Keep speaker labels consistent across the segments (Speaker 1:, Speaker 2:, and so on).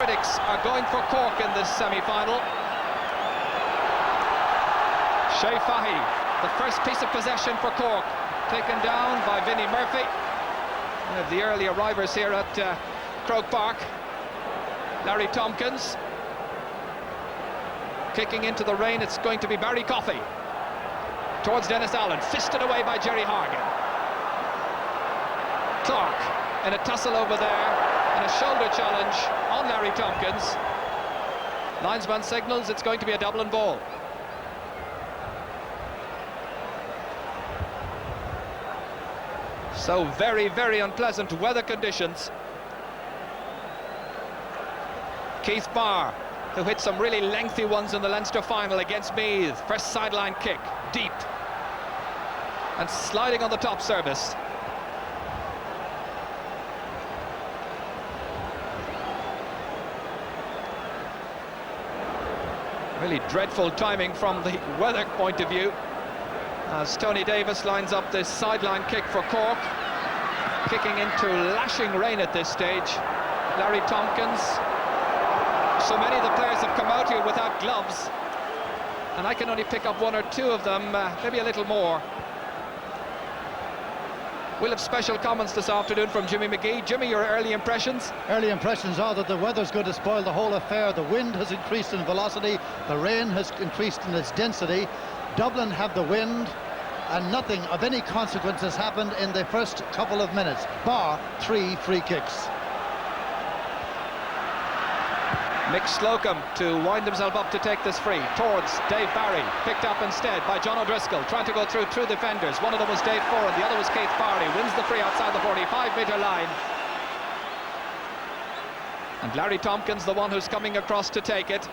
Speaker 1: Critics are going for Cork in this semi-final. Shea Fahy, the first piece of possession for Cork, taken down by Vinnie Murphy. One of the early arrivers here at Croke Park. Larry Tompkins. Kicking into the rain, it's going to be Barry Coffey. Towards Dennis Allen, fisted away by Jerry Hargan. Clark in a tussle over there, and a shoulder challenge on Larry Tompkins. Linesman signals it's going to be a Dublin ball. So very, very unpleasant weather conditions. Keith Barr, who hit some really lengthy ones in the Leinster final against Meath. First sideline kick, deep. And sliding on the top service. Really dreadful timing from the weather point of view, as Tony Davis lines up this sideline kick for Cork. Kicking into lashing rain at this stage. Larry Tompkins. So many of the players have come out here without gloves, and I can only pick up one or two of them, maybe a little more. We'll have special comments this afternoon from Jimmy McGee. Jimmy, your early impressions?
Speaker 2: Early impressions are that the weather's going to spoil the whole affair. The wind has increased in velocity, the rain has increased in its density. Dublin have the wind, and nothing of any consequence has happened in the first couple of minutes, bar 3 free kicks.
Speaker 1: Mick Slocum to wind himself up to take this free towards Dave Barry, picked up instead by John O'Driscoll, trying to go through two defenders. One of them was Dave Foran, the other was Keith Barry. Wins the free outside the 45-metre line. And Larry Tompkins, the one who's coming across to take it.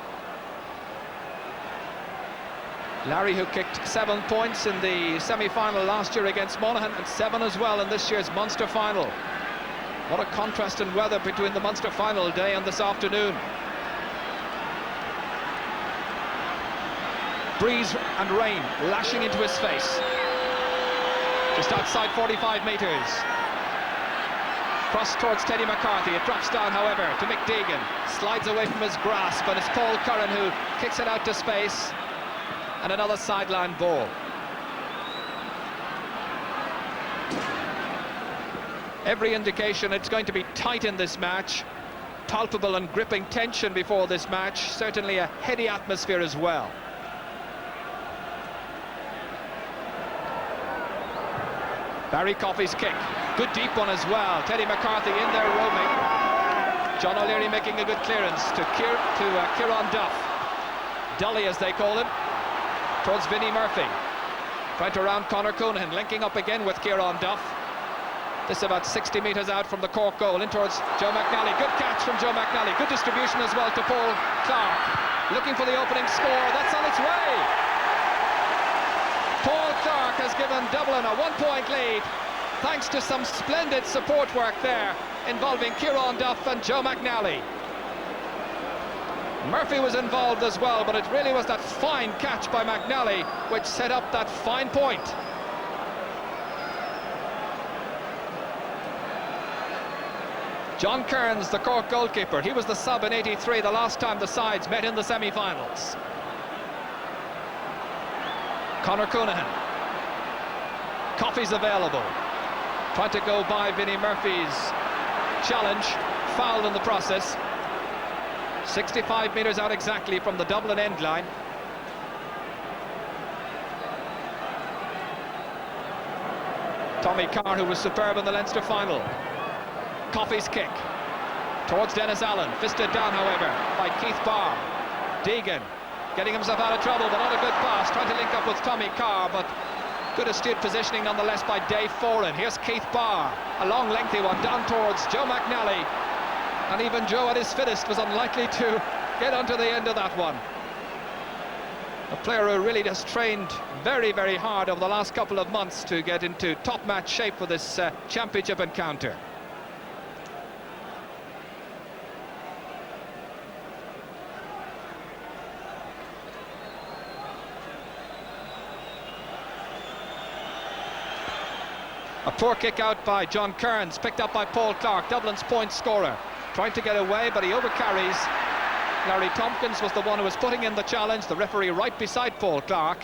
Speaker 1: Larry, who kicked 7 points in the semi-final last year against Monaghan, and 7 as well in this year's Munster final. What a contrast in weather between the Munster final day and this afternoon. Breeze and rain lashing into his face. Just outside 45 metres. Cross towards Teddy McCarthy. It drops down, however, to Mick Deegan. Slides away from his grasp, and it's Paul Curran who kicks it out to space. And another sideline ball. Every indication it's going to be tight in this match. Palpable and gripping tension before this match. Certainly a heady atmosphere as well. Barry Coffey's kick, good deep one as well. Teddy McCarthy in there roaming. John O'Leary making a good clearance to Kieran Duff. Dully, as they call him, towards Vinnie Murphy. Trying to round Conor Coonahan, linking up again with Kieran Duff. This about 60 metres out from the Cork goal, in towards Joe McNally. Good catch from Joe McNally. Good distribution as well to Paul Clark. Looking for the opening score. That's on its way. Paul Clark has given Dublin a 1-point lead, thanks to some splendid support work there involving Kieran Duff and Joe McNally. Murphy was involved as well, but it really was that fine catch by McNally which set up that fine point. John Kearns, the Cork goalkeeper, he was the sub in '83, the last time the sides met in the semi-finals. Conor Coonahan. Coffey's available. Trying to go by Vinnie Murphy's challenge. Fouled in the process. 65 metres out exactly from the Dublin end line. Tommy Carr, who was superb in the Leinster final. Coffey's kick. Towards Dennis Allen. Fisted down, however, by Keith Barr. Deegan. Getting himself out of trouble, but not a good pass. Trying to link up with Tommy Carr, but good astute positioning nonetheless by Dave Foran. Here's Keith Barr, a long lengthy one down towards Joe McNally, and even Joe at his fittest was unlikely to get onto the end of that one. A player who really has trained very, very hard over the last couple of months to get into top match shape for this championship encounter. A poor kick out by John Kearns, picked up by Paul Clark, Dublin's point scorer. trying to get away, but he overcarries. Larry Tompkins was the one who was putting in the challenge, the referee right beside Paul Clark.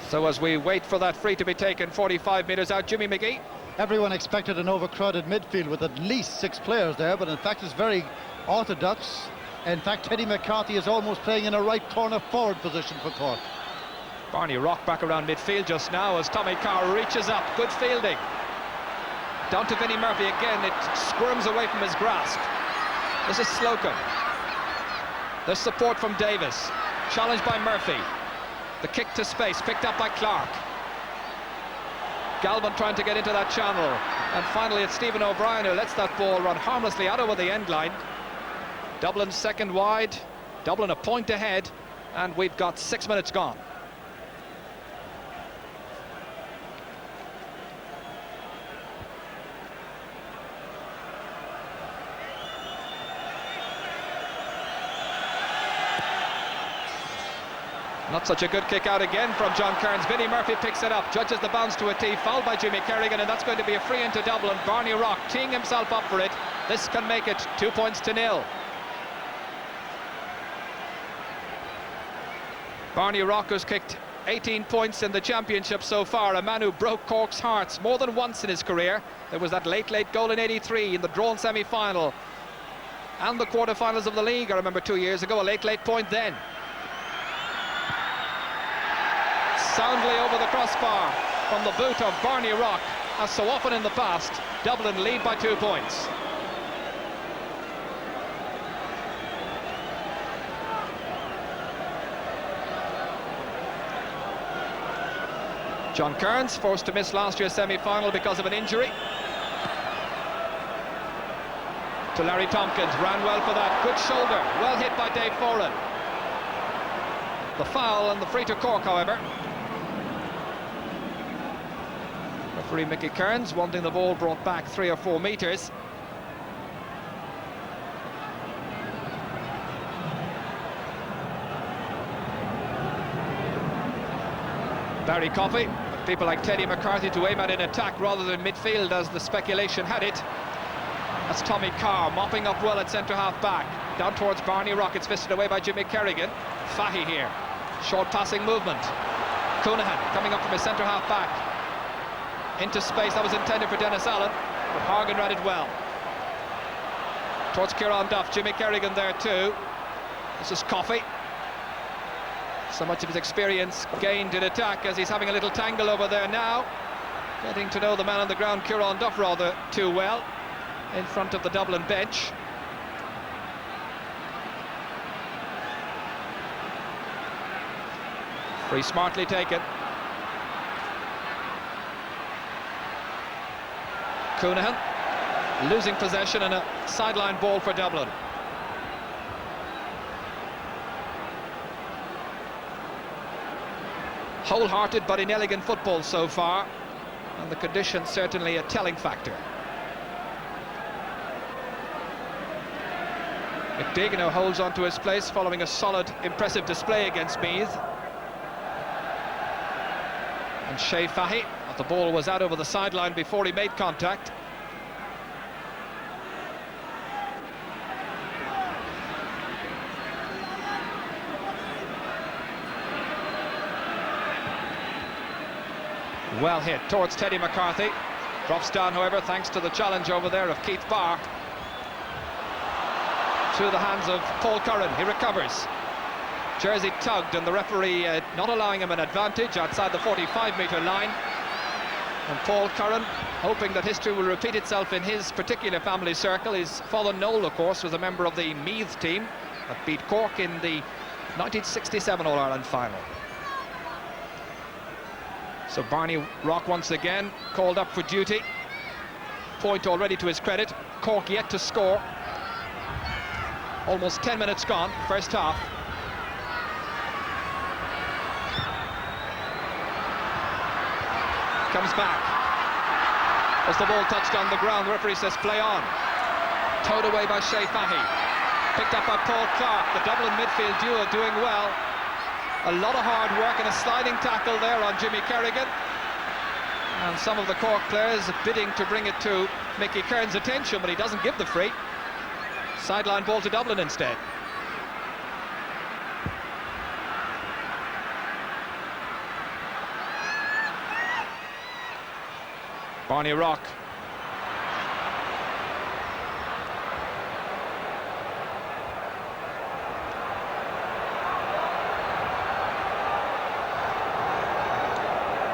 Speaker 1: So as we wait for that free to be taken 45 metres out, Jimmy McGee.
Speaker 2: Everyone expected an overcrowded midfield with at least 6 players there, but in fact it's very orthodox. In fact, Teddy McCarthy is almost playing in a right corner forward position for Cork.
Speaker 1: Barney Rock back around midfield just now as Tommy Carr reaches up. Good fielding. Down to Vinnie Murphy again. It squirms away from his grasp. This is Slocum. There's support from Davis. Challenged by Murphy. The kick to space, picked up by Clark. Galvin trying to get into that channel. And finally it's Stephen O'Brien who lets that ball run harmlessly out over the end line. Dublin second wide. Dublin a point ahead. And we've got 6 minutes gone. Not such a good kick out again from John Kearns. Vinnie Murphy picks it up, judges the bounce to a tee, fouled by Jimmy Kerrigan, and that's going to be a free into Dublin. Barney Rock teeing himself up for it. This can make it 2 points to 0. Barney Rock has kicked 18 points in the championship so far, a man who broke Cork's hearts more than once in his career. There was that late goal in '83 in the drawn semi-final and the quarter-finals of the league, I remember 2 years ago, a late point then. Soundly over the crossbar from the boot of Barney Rock. As so often in the past, Dublin lead by 2 points. John Kearns forced to miss last year's semi-final because of an injury. To Larry Tompkins, ran well for that. Good shoulder, well hit by Dave Foran. The foul and the free to Cork, however. Referee Mickey Kearns wanting the ball brought back 3 or 4 metres. Barry Coffey, people like Teddy McCarthy to aim at in attack rather than midfield as the speculation had it. That's Tommy Carr mopping up well at centre-half back. Down towards Barney Rock, it's fisted away by Jimmy Kerrigan. Fahy here, short passing movement. Coonahan coming up from his centre-half back. Into space, that was intended for Dennis Allen, but Hargan read it well. Towards Kieran Duff, Jimmy Kerrigan there too. This is Coffey. So much of his experience gained in attack as he's having a little tangle over there now. Getting to know the man on the ground, Kieran Duff, rather too well in front of the Dublin bench. Free smartly taken. Coonahan losing possession and a sideline ball for Dublin. Wholehearted but inelegant football so far, and the conditions certainly a telling factor. McDagan holds on to his place following a solid, impressive display against Meath. And Shea Fahy, the ball was out over the sideline before he made contact. Well hit towards Teddy McCarthy. Drops down, however, thanks to the challenge over there of Keith Barr. To the hands of Paul Curran, he recovers. Jersey tugged and the referee not allowing him an advantage outside the 45-metre line. And Paul Curran, hoping that history will repeat itself in his particular family circle. His father Noel, of course, was a member of the Meath team that beat Cork in the 1967 All-Ireland final. So Barney Rock once again called up for duty. Point already to his credit. Cork yet to score. Almost 10 minutes gone, first half. Comes back. As the ball touched on the ground, the referee says play on. Towed away by Shea Fahy. Picked up by Paul Clark, the Dublin midfield duo doing well. A lot of hard work and a sliding tackle there on Jimmy Kerrigan. And some of the Cork players bidding to bring it to Mickey Kearns' attention, but he doesn't give the free. Sideline ball to Dublin instead. Barney Rock.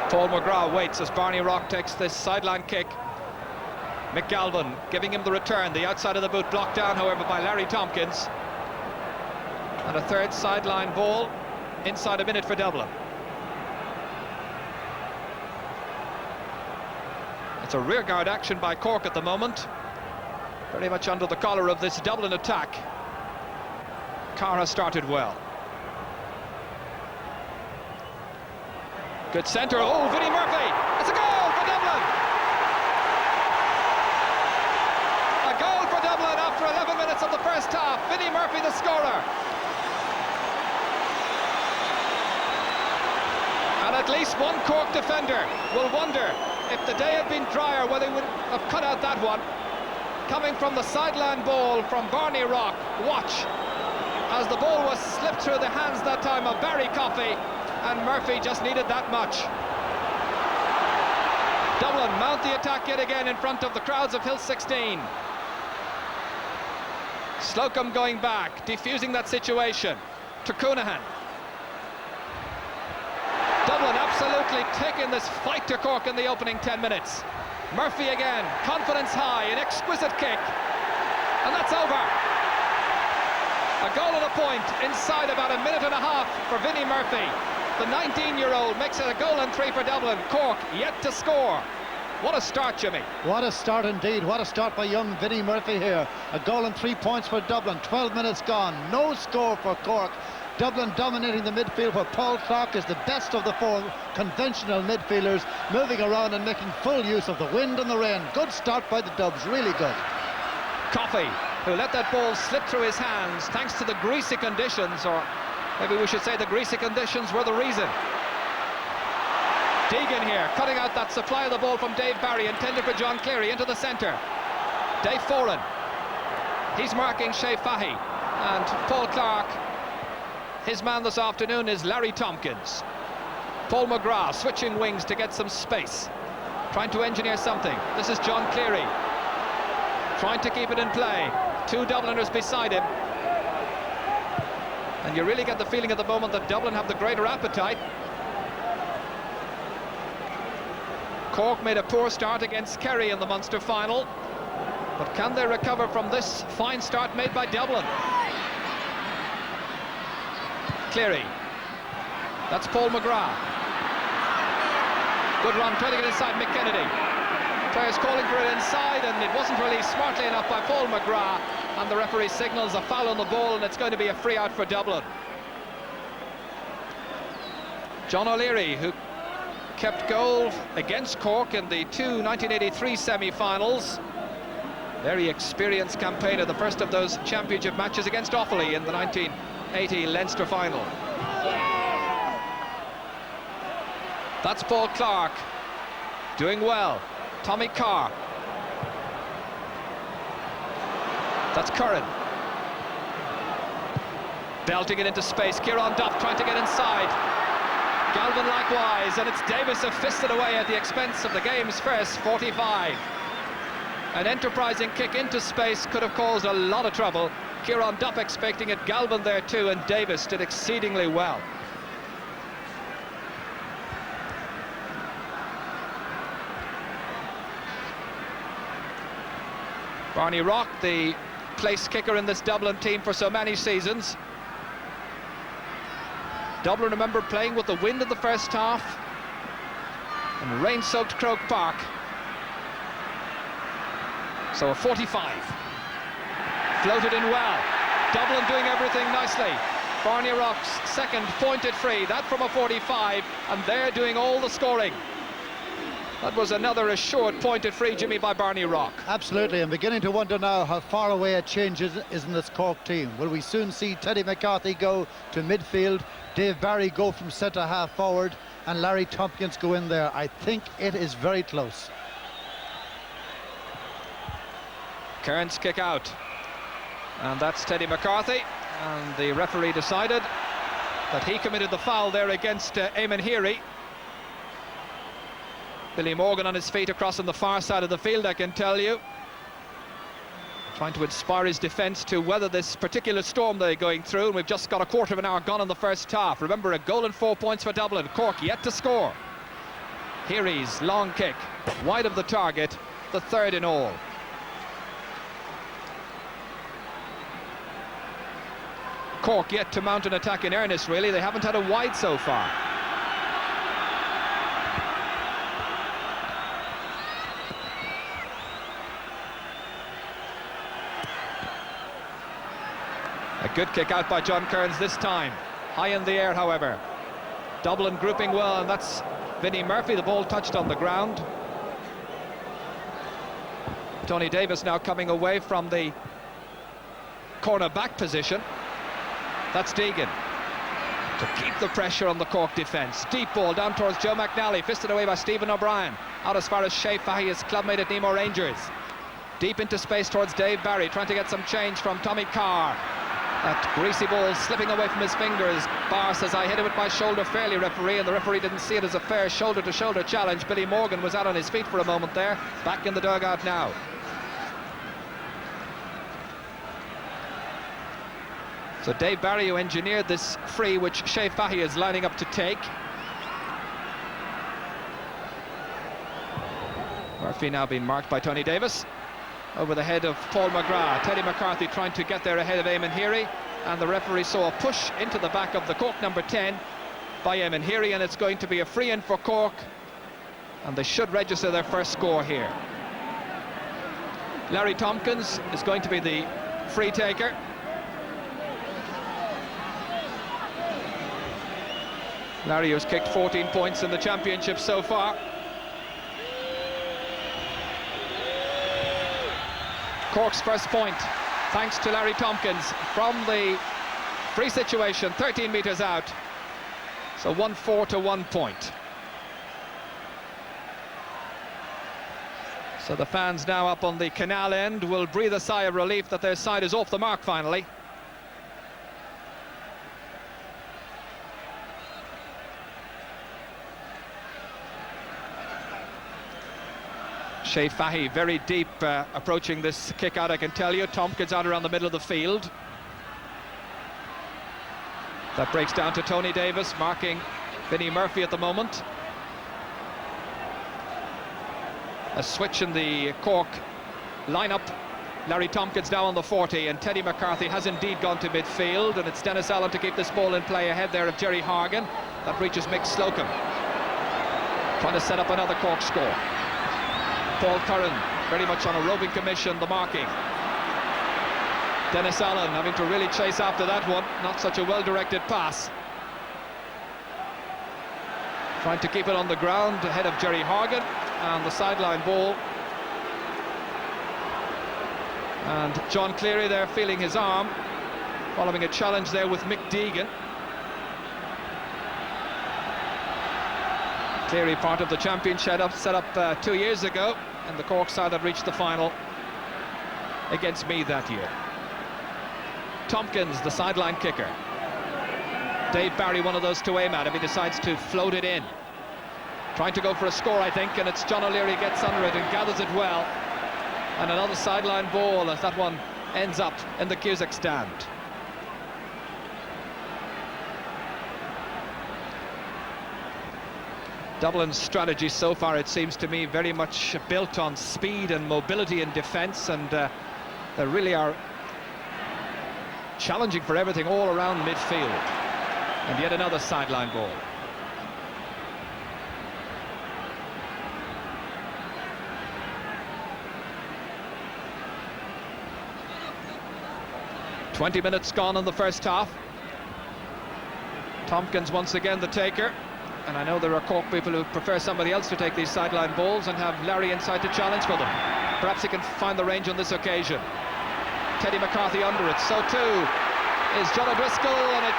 Speaker 1: Paul McGrath waits as Barney Rock takes this sideline kick. McGalvin giving him the return, the outside of the boot blocked down, however, by Larry Tompkins. And a third sideline ball inside a minute for Dublin. It's a rearguard action by Cork at the moment, very much under the collar of this Dublin attack. Carr has started well. Good centre. Oh, Vinnie Murphy! It's a goal for Dublin! A goal for Dublin after 11 minutes of the first half. Vinnie Murphy, the scorer. And at least one Cork defender will wonder if the day had been drier whether he would have cut out that one. Coming from the sideline ball from Barney Rock. Watch as the ball was slipped through the hands that time of Barry Coffey. And Murphy just needed that much. Dublin mount the attack yet again in front of the crowds of Hill 16. Slocum going back, defusing that situation to Coonahan. Dublin absolutely taking this fight to Cork in the opening 10 minutes. Murphy again, confidence high, an exquisite kick. And that's over. A goal and a point inside about a minute and a half for Vinnie Murphy. The 19-year-old makes it a goal and 3 for Dublin. Cork yet to score. What a start, Jimmy. What
Speaker 2: a start indeed. What a start by young Vinnie Murphy here. A goal and 3 points for Dublin. 12 minutes gone. No score for Cork. Dublin dominating the midfield, where Paul Clark is the best of the four conventional midfielders, moving around and making full use of the wind and the rain. Good start by the Dubs. Really good.
Speaker 1: Coffey, who let that ball slip through his hands thanks to the greasy conditions, or maybe we should say the greasy conditions were the reason. Deegan here, cutting out that supply of the ball from Dave Barry, intended for John Cleary, into the centre. Dave Foran. He's marking Shea Fahy. And Paul Clark, his man this afternoon is Larry Tompkins. Paul McGrath switching wings to get some space, trying to engineer something. This is John Cleary, trying to keep it in play. 2 Dubliners beside him. And you really get the feeling at the moment that Dublin have the greater appetite. Cork made a poor start against Kerry in the Munster final, but can they recover from this fine start made by Dublin? Cleary. That's Paul McGrath. Good run, trying to get inside McKennedy. Players calling for it inside, and it wasn't released smartly enough by Paul McGrath. And the referee signals a foul on the ball, and it's going to be a free out for Dublin. John O'Leary, who kept goal against Cork in the 1983 semi-finals. Very experienced campaigner, the first of those championship matches against Offaly in the 1980 Leinster final. That's Paul Clark, doing well. Tommy Carr. That's Curran. Belting it into space. Kieran Duff trying to get inside. Galvin likewise, and it's Davis who fisted away at the expense of the game's first 45. An enterprising kick into space could have caused a lot of trouble. Kieran Duff expecting it, Galvin there too, and Davis did exceedingly well. Barney Rock, the place kicker in this Dublin team for so many seasons. Dublin, remember, playing with the wind in the first half and rain-soaked Croke Park. So a 45. Floated in well. Dublin doing everything nicely. Barney Rock's second pointed free, that from a 45, and they're doing all the scoring. That was another assured pointed free, Jimmy, by Barney Rock.
Speaker 2: Absolutely. I'm beginning to wonder now how far away a change is in this Cork team. Will we soon see Teddy McCarthy go to midfield, Dave Barry go from centre half forward, and Larry Tompkins go in there? I think it is very close.
Speaker 1: Kearns kick out, and that's Teddy McCarthy, and the referee decided that he committed the foul there against Eamon Heary. Billy Morgan on his feet across on the far side of the field, I can tell you, trying to inspire his defence to weather this particular storm they're going through, and we've just got a quarter of an hour gone in the first half. Remember, a goal and 4 points for Dublin. Cork yet to score. Heary's long kick wide of the target, the third in all. Cork yet to mount an attack in earnest, really. They haven't had a wide so far. A good kick out by John Kearns this time. High in the air, however. Dublin grouping well, and that's Vinnie Murphy. The ball touched on the ground. Tony Davis now coming away from the corner back position. That's Deegan to keep the pressure on the Cork defence. Deep ball down towards Joe McNally, fisted away by Stephen O'Brien. Out as far as Shea Fahy, his clubmate at Nemo Rangers. Deep into space towards Dave Barry, trying to get some change from Tommy Carr. That greasy ball slipping away from his fingers. Barr says, I hit it with my shoulder fairly, referee, and the referee didn't see it as a fair shoulder-to-shoulder challenge. Billy Morgan was out on his feet for a moment there. Back in the dugout now. So Dave Barry, who engineered this free, which Shea Fahy is lining up to take. Murphy now being marked by Tony Davis. Over the head of Paul McGrath. Teddy McCarthy trying to get there ahead of Eamon Heary, and the referee saw a push into the back of the Cork number 10 by Eamon Heary, and it's going to be a free in for Cork, and they should register their first score here. Larry Tompkins is going to be the free taker. Larry has kicked 14 points in the championship so far. Cork's first point, thanks to Larry Tompkins from the free situation, 13 metres out. So 1-4 to 1 point. So the fans now up on the canal end will breathe a sigh of relief that their side is off the mark finally. Shea Fahy very deep approaching this kick out, I can tell you. Tompkins out around the middle of the field. That breaks down to Tony Davis marking Vinnie Murphy at the moment. A switch in the Cork lineup. Larry Tompkins now on the 40, and Teddy McCarthy has indeed gone to midfield, and it's Dennis Allen to keep this ball in play ahead there of Jerry Hargan. That reaches Mick Slocum, trying to set up another Cork score. Paul Curran very much on a roving commission, the marking. Dennis Allen having to really chase after that one, not such a well-directed pass. Trying to keep it on the ground ahead of Jerry Hargan, and the sideline ball. And John Cleary there feeling his arm, following a challenge there with Mick Deegan. Cleary part of the championship set up 2 years ago, and the Cork side that reached the final against Meath that year. Tompkins, the sideline kicker. Dave Barry, one of those to aim at if he decides to float it in. Trying to go for a score, I think, and it's John O'Leary gets under it and gathers it well. And another sideline ball as that one ends up in the Cusack stand. Dublin's strategy so far, it seems to me, very much built on speed and mobility in defence, and they really are challenging for everything all around midfield. And yet another sideline ball. "20 minutes gone in the first half. Tompkins once again the taker. and I know there are Cork people who prefer somebody else to take these sideline balls and have Larry inside to challenge for them. Perhaps he can find the range on this occasion. Teddy McCarthy under it, so too is John O'Driscoll, and it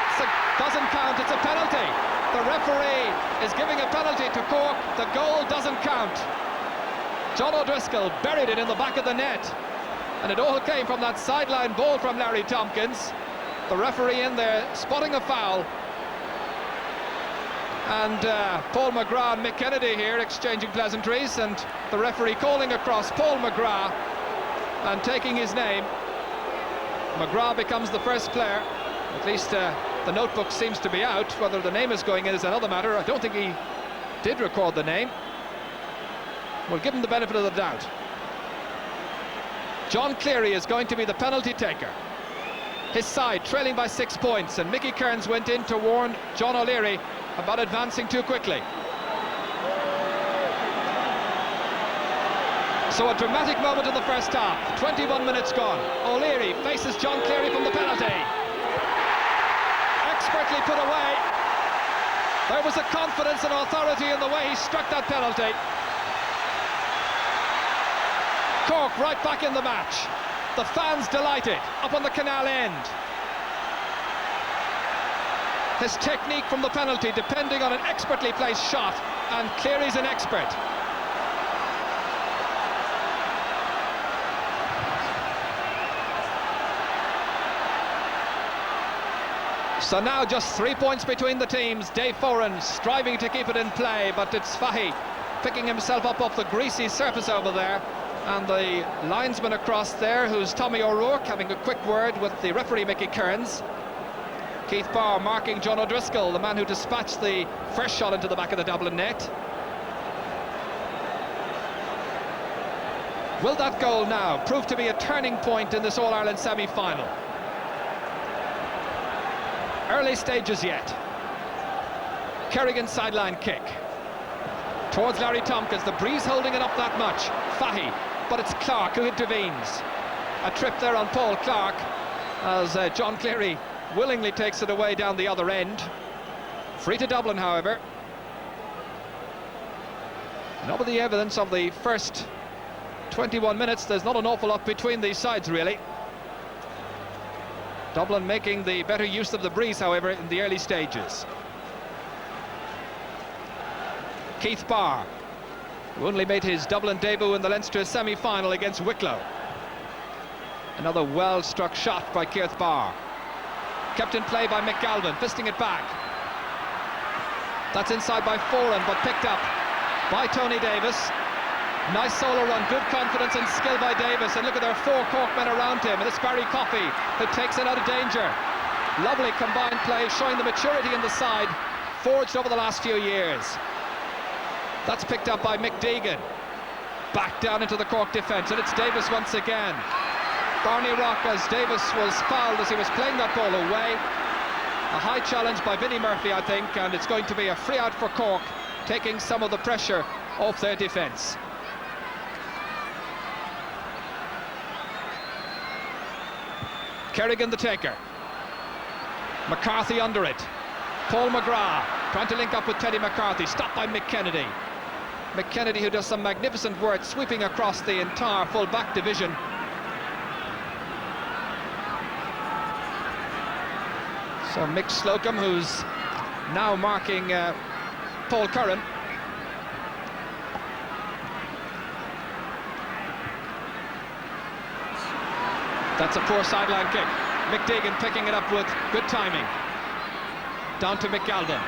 Speaker 1: doesn't count, it's a penalty. The referee is giving a penalty to Cork, the goal doesn't count. John O'Driscoll buried it in the back of the net, and it all came from that sideline ball from Larry Tompkins. The referee in there spotting a foul, and Paul McGrath and Mick Kennedy here exchanging pleasantries, and the referee calling across Paul McGrath and taking his name. McGrath becomes the first player, at least the notebook seems to be out. Whether the name is going in is another matter. I don't think he did record the name. We'll give him the benefit of the doubt. John Cleary is going to be the penalty taker. His side trailing by 6 points, and Mickey Kearns went in to warn John O'Leary about advancing too quickly. So a dramatic moment in the first half, 21 minutes gone. O'Leary faces John Cleary from the penalty. Expertly put away. There was a confidence and authority in the way he struck that penalty. Cork right back in the match. The fans delighted up on the canal end. His technique from the penalty depending on an expertly placed shot, and Cleary's an expert. So now just 3 points between the teams. Dave Foran striving to keep it in play, but it's Fahy picking himself up off the greasy surface over there, and the linesman across there, who's Tommy O'Rourke, having a quick word with the referee Mickey Kearns. Keith Barr marking John O'Driscoll, the man who dispatched the first shot into the back of the Dublin net. Will that goal now prove to be a turning point in this All-Ireland semi-final? Early stages yet. Kerrigan's sideline kick towards Larry Tompkins. The breeze holding it up that much. Fahy, but it's Clark who intervenes. A trip there on Paul Clark as John Cleary willingly takes it away down the other end. Free to Dublin, however. Not with the evidence of the first 21 minutes, there's not an awful lot between these sides, really. Dublin making the better use of the breeze, however, in the early stages. Keith Barr, who only made his Dublin debut in the Leinster semi-final against Wicklow. Another well-struck shot by Keith Barr. Kept in play by Mick Galvin, fisting it back. That's inside by Foran, but picked up by Tony Davis. Nice solo run, good confidence and skill by Davis, and look at there are 4 Cork men around him, and it's Barry Coffey who takes it out of danger. Lovely combined play, showing the maturity in the side, forged over the last few years. That's picked up by Mick Deegan. Back down into the Cork defence, and it's Davis once again. Barney Rock, as Davis was fouled as he was playing that ball away. A high challenge by Vinnie Murphy, I think, and it's going to be a free out for Cork, taking some of the pressure off their defence. Kerrigan the taker. McCarthy under it. Paul McGrath trying to link up with Teddy McCarthy, stopped by Mick Kennedy. Mick Kennedy, who does some magnificent work sweeping across the entire full back division. So Mick Slocum, who's now marking Paul Curran. That's a poor sideline kick. Mick Deegan picking it up with good timing. Down to Mick Galvin.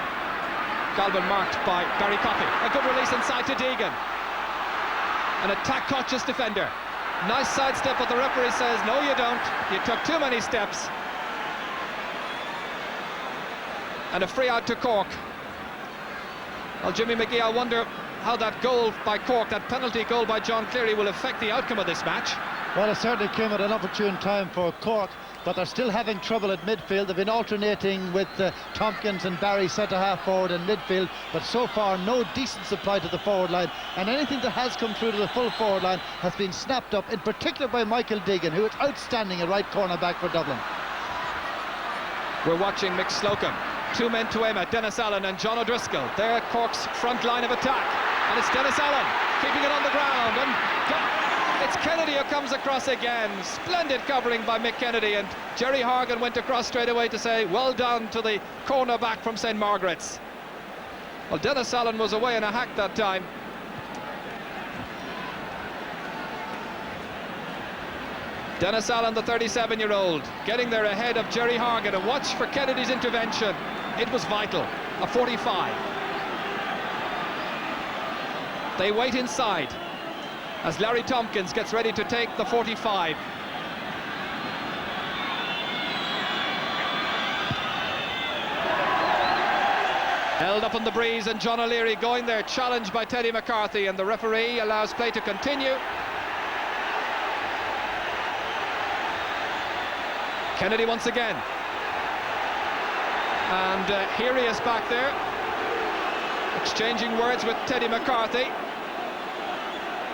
Speaker 1: Galvin marked by Barry Coffey. A good release inside to Deegan. An attack-conscious defender. Nice sidestep, but the referee says, no you don't. You took too many steps. And a free out to Cork. Well, Jimmy McGee, I wonder how that goal by Cork, that penalty goal by John Cleary, will affect the outcome of this match.
Speaker 2: Well, it certainly came at an opportune time for Cork, but they're still having trouble at midfield. They've been alternating with Tompkins and Barry centre-half forward and midfield, but so far no decent supply to the forward line, and anything that has come through to the full forward line has been snapped up, in particular by Michael Deegan, who is outstanding at right corner back for Dublin.
Speaker 1: We're watching Mick Slocum Two men to aim at, Dennis Allen and John O'Driscoll. They're Cork's front line of attack. And it's Dennis Allen keeping it on the ground. And it's Kennedy who comes across again. Splendid covering by Mick Kennedy. And Jerry Hargan went across straight away to say, well done to the cornerback from St. Margaret's. Well, Dennis Allen was away in a hack that time. Dennis Allen, the 37-year-old, getting there ahead of Jerry Hargan. And watch for Kennedy's intervention. It was vital. A 45. They wait inside as Larry Tompkins gets ready to take the 45. Held up in the breeze, and John O'Leary going there, challenged by Teddy McCarthy, and the referee allows play to continue. Kennedy once again. And here he is back there, exchanging words with Teddy McCarthy.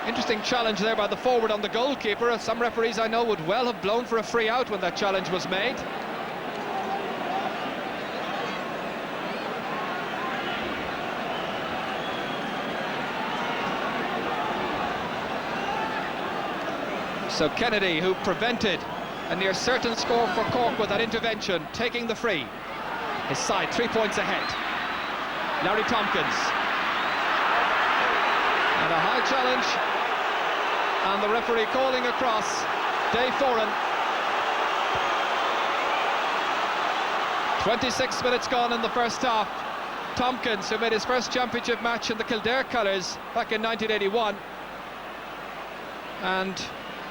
Speaker 1: Interesting challenge there by the forward on the goalkeeper. Some referees I know would well have blown for a free out when that challenge was made. So Kennedy, who prevented a near certain score for Cork with that intervention, taking the free. His side 3 points ahead. Larry Tompkins. And a high challenge. And the referee calling across. Dave Foran. 26 minutes gone in the first half. Tompkins, who made his first championship match in the Kildare colours back in 1981. And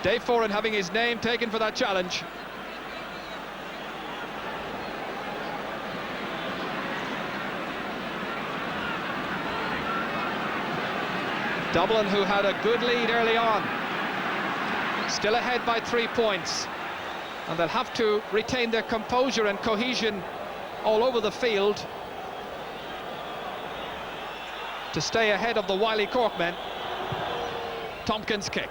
Speaker 1: Dave Foran having his name taken for that challenge. Dublin, who had a good lead early on, still ahead by 3 points, and they'll have to retain their composure and cohesion all over the field to stay ahead of the wily Cork men. Tompkins' kick.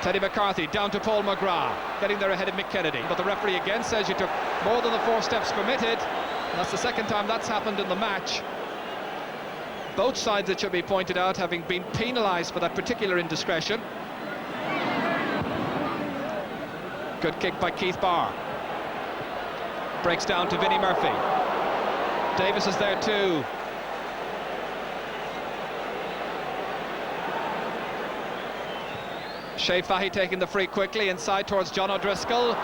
Speaker 1: Teddy McCarthy down to Paul McGrath, getting there ahead of Mick Kennedy. But the referee again says you took more than the 4 steps permitted. And that's the second time that's happened in the match. Both sides, it should be pointed out, having been penalised for that particular indiscretion. Good kick by Keith Barr. Breaks down to Vinnie Murphy. Davis is there too. Shea Fahy taking the free quickly inside towards John O'Driscoll.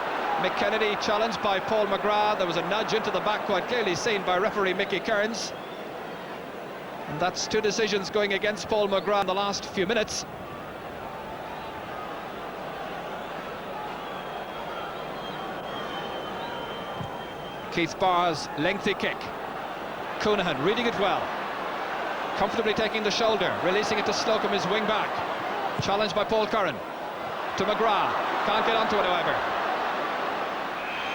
Speaker 1: Mick Kennedy challenged by Paul McGrath. There was a nudge into the back, quite clearly seen by referee Mickey Kearns. And that's 2 decisions going against Paul McGrath in the last few minutes. Keith Barr's lengthy kick. Coonahan reading it well. Comfortably taking the shoulder, releasing it to Slocum, his wing back. Challenged by Paul Curran. To McGrath. Can't get onto it, however.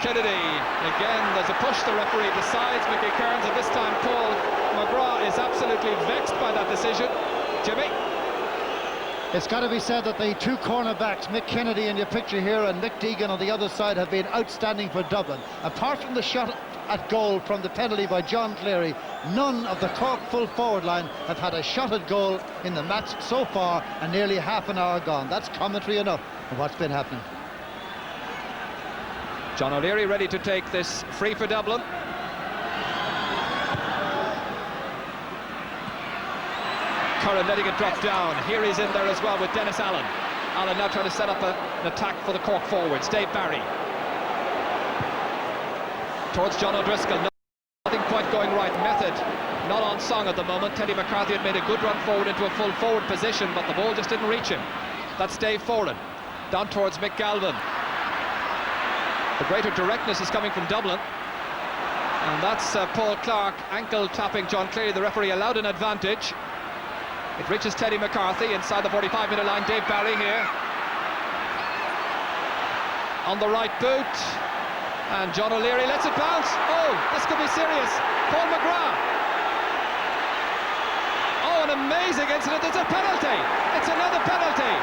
Speaker 1: Kennedy. Again, there's a push. The referee decides. Mickey Kearns, and this time Paul McGrath is absolutely vexed by that decision. Jimmy?
Speaker 2: It's got to be said that the 2 cornerbacks, Mick Kennedy in your picture here and Mick Deegan on the other side, have been outstanding for Dublin. Apart from the shot at goal from the penalty by John Cleary, none of the Cork full forward line have had a shot at goal in the match so far, and nearly half an hour gone. That's commentary enough of what's been happening.
Speaker 1: John O'Leary ready to take this free for Dublin. Curran letting it drop down. Here he's in there as well with Dennis Allen. Allen now trying to set up an attack for the Cork forwards. Dave Barry. Towards John O'Driscoll. Nothing quite going right. Method not on song at the moment. Teddy McCarthy had made a good run forward into a full forward position, but the ball just didn't reach him. That's Dave Foran. Down towards Mick Galvin. The greater directness is coming from Dublin. And that's Paul Clark ankle tapping John Cleary. The referee allowed an advantage. It reaches Teddy McCarthy inside the 45-metre line. Dave Barry here. On the right boot. And John O'Leary lets it bounce. Oh, this could be serious. Paul McGrath. Oh, an amazing incident. It's a penalty. It's another penalty.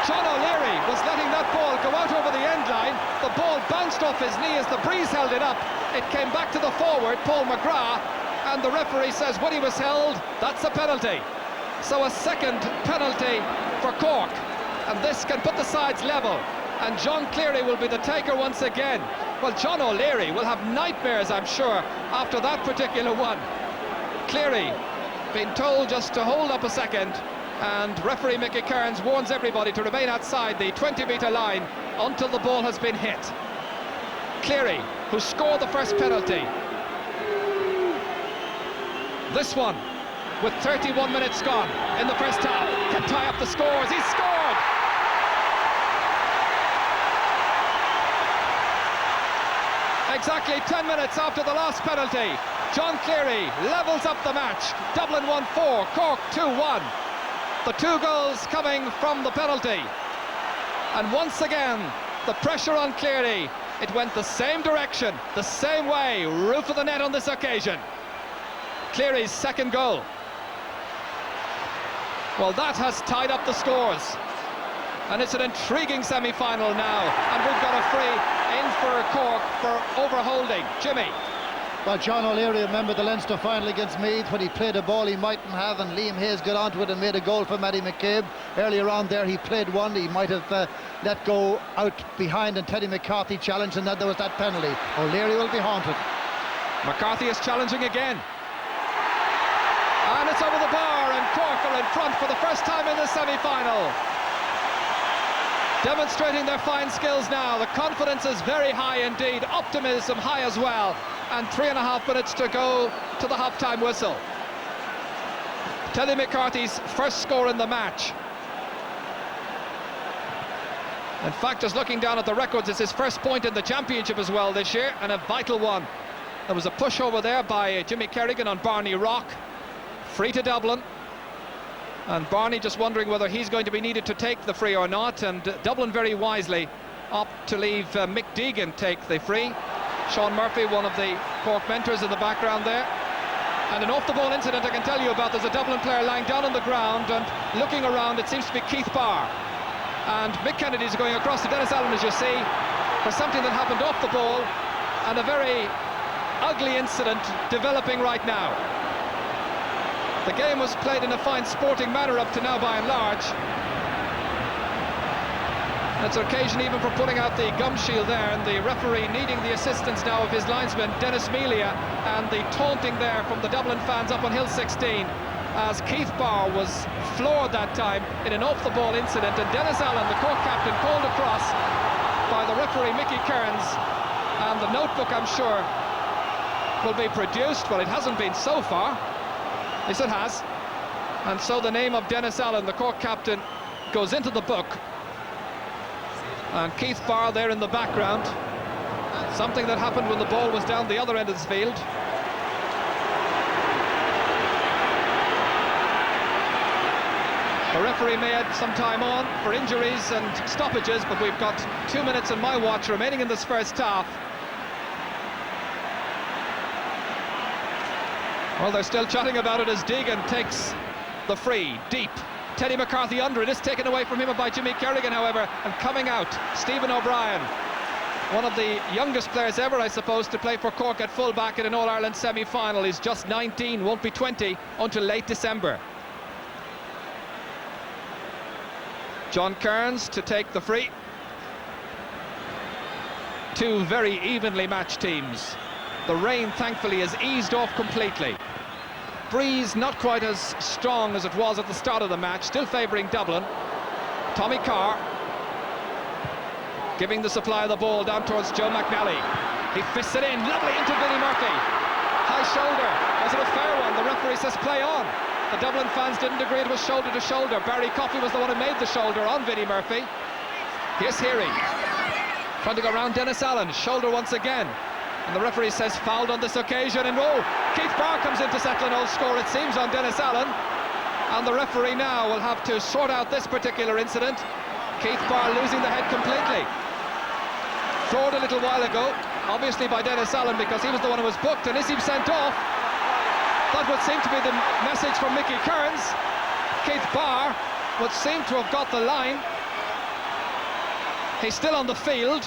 Speaker 1: John O'Leary was letting that ball go out over the end line. The ball bounced off his knee as the breeze held it up. It came back to the forward, Paul McGrath, and the referee says when he was held, that's a penalty. So a second penalty for Cork, and this can put the sides level, and John Cleary will be the taker once again. Well, John O'Leary will have nightmares, I'm sure, after that particular one. Cleary being told just to hold up a second, and referee Mickey Kearns warns everybody to remain outside the 20-metre line until the ball has been hit. Cleary, who scored the first penalty. This one, with 31 minutes gone in the first half, can tie up the scores. He's scored! Exactly 10 minutes after the last penalty, John Cleary levels up the match. Dublin 1-4, Cork 2-1. The 2 goals coming from the penalty. And once again, the pressure on Cleary. It went the same direction, the same way, roof of the net on this occasion. Cleary's second goal. Well, that has tied up the scores. And it's an intriguing semi-final now. And we've got a free in for Cork for overholding. Jimmy.
Speaker 2: Well, John O'Leary, remember the Leinster final against Meath when he played a ball he mightn't have, and Liam Hayes got onto it and made a goal for Matty McCabe. Earlier on there he played one he might have let go out behind, and Teddy McCarthy challenged, and then there was that penalty. O'Leary will be haunted.
Speaker 1: McCarthy is challenging again. And it's over the bar, and Cork are in front for the first time in the semi-final. Demonstrating their fine skills now. The confidence is very high indeed, optimism high as well. And 3.5 minutes to go to the half-time whistle. Teddy McCarthy's first score in the match. In fact, just looking down at the records, it's his first point in the championship as well this year, and a vital one. There was a push over there by Jimmy Kerrigan on Barney Rock. Free to Dublin. And Barney just wondering whether he's going to be needed to take the free or not, and Dublin very wisely opt to leave Mick Deegan take the free. Sean Murphy, one of the Cork mentors in the background there. And an off-the-ball incident I can tell you about. There's a Dublin player lying down on the ground, and looking around, it seems to be Keith Barr. And Mick Kennedy's going across to Dennis Allen, as you see, for something that happened off the ball, and a very ugly incident developing right now. The game was played in a fine sporting manner up to now by and large. It's an occasion even for putting out the gum shield there, and the referee needing the assistance now of his linesman Dennis Melia, and the taunting there from the Dublin fans up on Hill 16 as Keith Barr was floored that time in an off-the-ball incident, and Dennis Allen, the Cork captain, called across by the referee Mickey Kearns, and the notebook, I'm sure, will be produced. Well, it hasn't been so far. Yes, it has. And so the name of Dennis Allen, the Cork captain, goes into the book. And Keith Barr there in the background. Something that happened when the ball was down the other end of the field. The referee may have some time on for injuries and stoppages, but we've got 2 minutes on my watch remaining in this first half. Well, they're still chatting about it as Deegan takes the free, deep. Teddy McCarthy under it, is taken away from him by Jimmy Kerrigan, however, and coming out, Stephen O'Brien. One of the youngest players ever, I suppose, to play for Cork at full-back in an All-Ireland semi-final. He's just 19, won't be 20 until late December. John Kearns to take the free. Two very evenly matched teams. The rain, thankfully, has eased off completely. Breeze not quite as strong as it was at the start of the match, still favouring Dublin. Tommy Carr giving the supply of the ball down towards Joe McNally. He fists it in, lovely into Vinnie Murphy. High shoulder, was it a fair one? The referee says play on. The Dublin fans didn't agree it was shoulder to shoulder. Barry Coffey was the one who made the shoulder on Vinnie Murphy. Here's Heary, trying to go around Dennis Allen, shoulder once again. And the referee says fouled on this occasion, and oh, Keith Barr comes in to settle an old score, it seems, on Dennis Allen. And the referee now will have to sort out this particular incident. Keith Barr losing the head completely. Floored a little while ago, obviously by Dennis Allen, because he was the one who was booked, and is he sent off? That would seem to be the message from Mickey Kearns. Keith Barr would seem to have got the line. He's still on the field.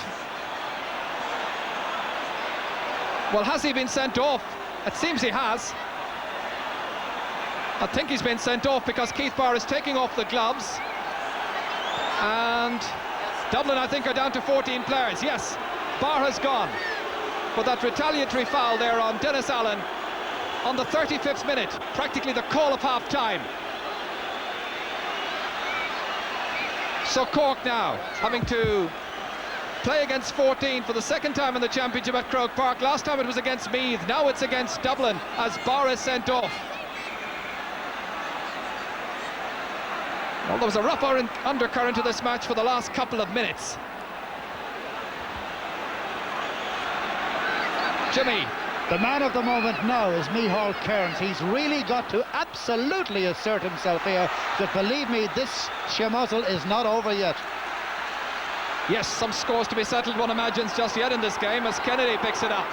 Speaker 1: Well, has he been sent off? It seems he has. I think he's been sent off because Keith Barr is taking off the gloves. And Dublin, I think, are down to 14 players. Yes, Barr has gone. But that retaliatory foul there on Dennis Allen on the 35th minute, practically the call of half-time. So Cork now having to play against 14 for the second time in the championship at Croke Park. Last time it was against Meath, now it's against Dublin as Barr is sent off. Well, there was a rough undercurrent to this match for the last couple of minutes. Jimmy.
Speaker 2: The man of the moment now is Micheál Kearns. He's really got to absolutely assert himself here. But believe me, this shemozzle is not over yet.
Speaker 1: Yes, some scores to be settled, one imagines, just yet in this game as Kennedy picks it up.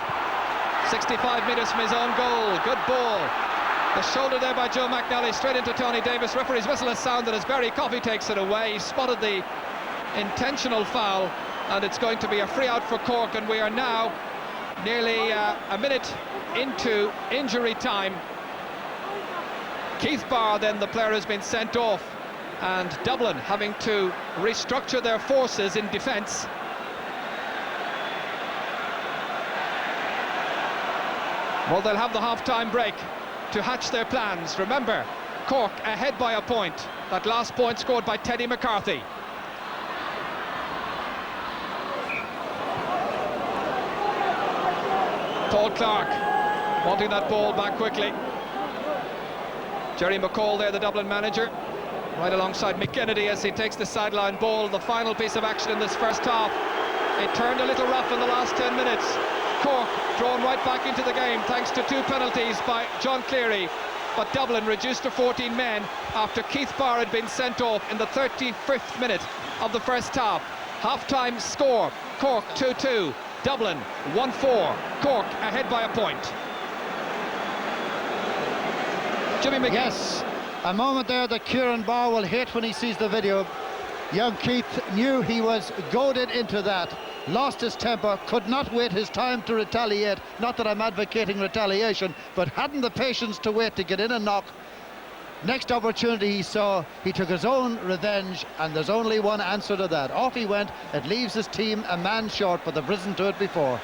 Speaker 1: 65 metres from his own goal. Good ball. The shoulder there by Joe McNally, straight into Tony Davis. Referee's whistle has sounded as Barry Coffey takes it away. He spotted the intentional foul, and it's going to be a free out for Cork, and we are now nearly a minute into injury time. Keith Barr, then, the player, has been sent off, and Dublin having to restructure their forces in defence. Well, they'll have the half-time break to hatch their plans. Remember, Cork ahead by a point. That last point scored by Teddy McCarthy. Paul Clark wanting that ball back quickly. Jerry McCall there, the Dublin manager, right alongside Mick Kennedy as he takes the sideline ball. The final piece of action in this first half. It turned a little rough in the last 10 minutes. Cork drawn right back into the game thanks to 2 penalties by John Cleary, but Dublin reduced to 14 men after Keith Barr had been sent off in the 35th minute of the first half. Half-time score, Cork 2-2, Dublin 1-4, Cork ahead by a point. Jimmy McGee.
Speaker 2: Yes, a moment there that Kieran Barr will hate when he sees the video. Young Keith knew he was goaded into that, lost his temper, could not wait his time to retaliate. Not that I'm advocating retaliation, but hadn't the patience to wait to get in and knock. Next opportunity he saw, he took his own revenge, and there's only one answer to that. Off he went. It leaves his team a man short, but they've risen to it before.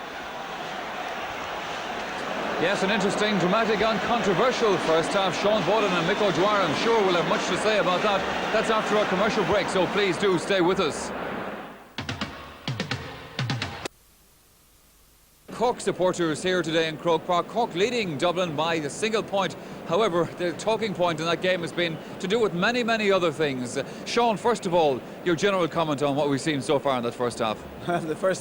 Speaker 3: Yes, an interesting, dramatic and controversial first half. Sean Bowden and Mick O'Dwyer, I'm sure, will have much to say about that. That's after our commercial break, so please do stay with us. Cork supporters here today in Croke Park. Cork leading Dublin by a single point. However, the talking point in that game has been to do with many, many other things. Sean, first of all, your general comment on what we've seen so far in that first half.
Speaker 4: The first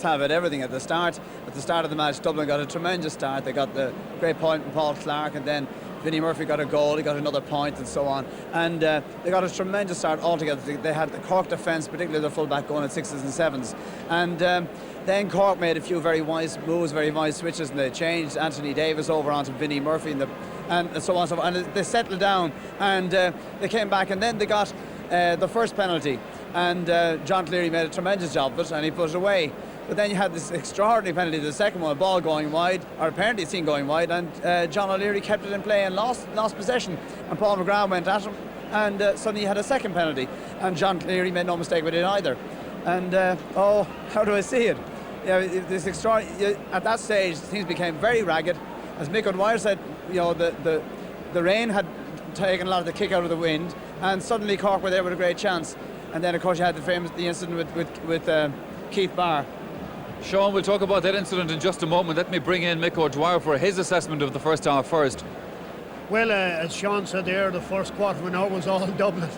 Speaker 4: half had everything. At the start of the match, Dublin got a tremendous start. They got the great point from Paul Clark, and then Vinnie Murphy got a goal, he got another point, and so on. And they got a tremendous start altogether. They had the Cork defence, particularly their full-back, going at 6s and 7s. And then Cork made a few very wise moves, very wise switches, and they changed Anthony Davis over onto Vinnie Murphy and so on and so forth. And they settled down, and they came back, and then they got the first penalty. And John Cleary made a tremendous job of it, and he put it away. But then you had this extraordinary penalty, the second one, a ball going wide, or apparently seen going wide, and John O'Leary kept it in play and lost possession. And Paul McGrath went at him, and suddenly you had a second penalty. And John Cleary made no mistake with it either. And, how do I see it? This extraordinary, at that stage, things became very ragged. As Mick O'Dwyer said, the rain had taken a lot of the kick out of the wind, and suddenly Cork were there with a great chance. And then, of course, you had the incident with Keith Barr.
Speaker 3: Sean, we'll talk about that incident in just a moment. Let me bring in Mick O'Dwyer for his assessment of the first half first.
Speaker 5: Well, as Sean said there, the first quarter of an hour was all Dublin.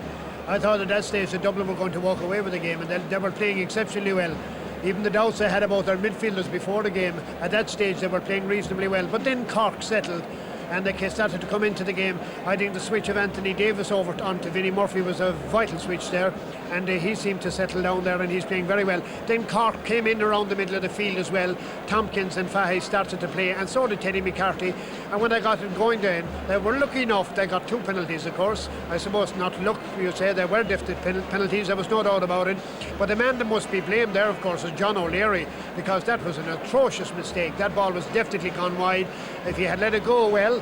Speaker 5: I thought at that stage that Dublin were going to walk away with the game, and they were playing exceptionally well. Even the doubts I had about their midfielders before the game, at that stage they were playing reasonably well. But then Cork settled. and they started to come into the game. I think the switch of Anthony Davis over onto Vinnie Murphy was a vital switch there, and he seemed to settle down there, and he's playing very well. Then Cork came in around the middle of the field as well. Tompkins and Fahey started to play, and so did Teddy McCarthy. And when they got it going then, they were lucky enough. They got 2 penalties, of course. I suppose not luck, you say. They were gifted penalties, there was no doubt about it. But the man that must be blamed there, of course, is John O'Leary, because that was an atrocious mistake. That ball was definitely gone wide. If he had let it go well,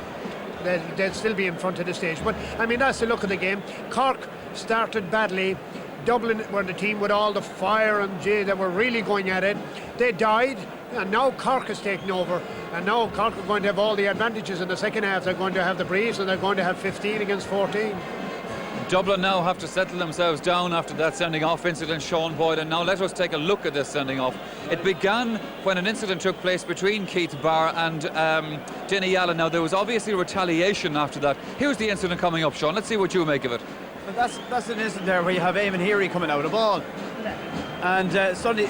Speaker 5: they'd still be in front of the stage. But I mean, that's the look of the game. Cork started badly. Dublin were the team with all the fire, and they were really going at it. They died, and now Cork has taken over, and now Cork are going to have all the advantages in the second half. They're going to have the breeze, and they're going to have 15 against 14.
Speaker 3: Dublin now have to settle themselves down after that sending off incident, Sean Boyd, and now let us take a look at this sending off. It began when an incident took place between Keith Barr and Denny Allen. Now there was obviously retaliation after that. Here's the incident coming up, Sean. Let's see what you make of it.
Speaker 4: But that's an incident there where you have Eamon Heary coming out of the ball, and suddenly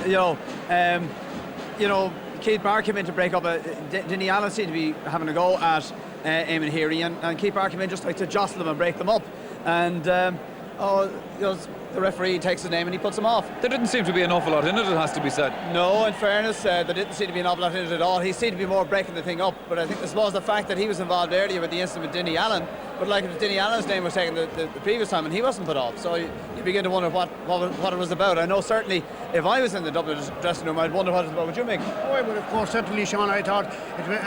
Speaker 4: Keith Barr came in to break up. Denny Allen seemed to be having a go at Eamon Heary, and Keith Barr came in just like to jostle them and break them up, and the referee takes his name and he puts him off.
Speaker 3: There didn't seem to be an awful lot in it, it has to be said.
Speaker 4: No, in fairness, there didn't seem to be an awful lot in it at all. He seemed to be more breaking the thing up, but I think this was the fact that he was involved earlier with the incident with Denny Allen. But like if Denny Allen's name was taken the previous time and he wasn't put off, so you begin to wonder what it was about. I know certainly if I was in the Dublin dressing room, I'd wonder what it was about. Would you make?
Speaker 5: Oh, I would, of course, certainly, Sean. I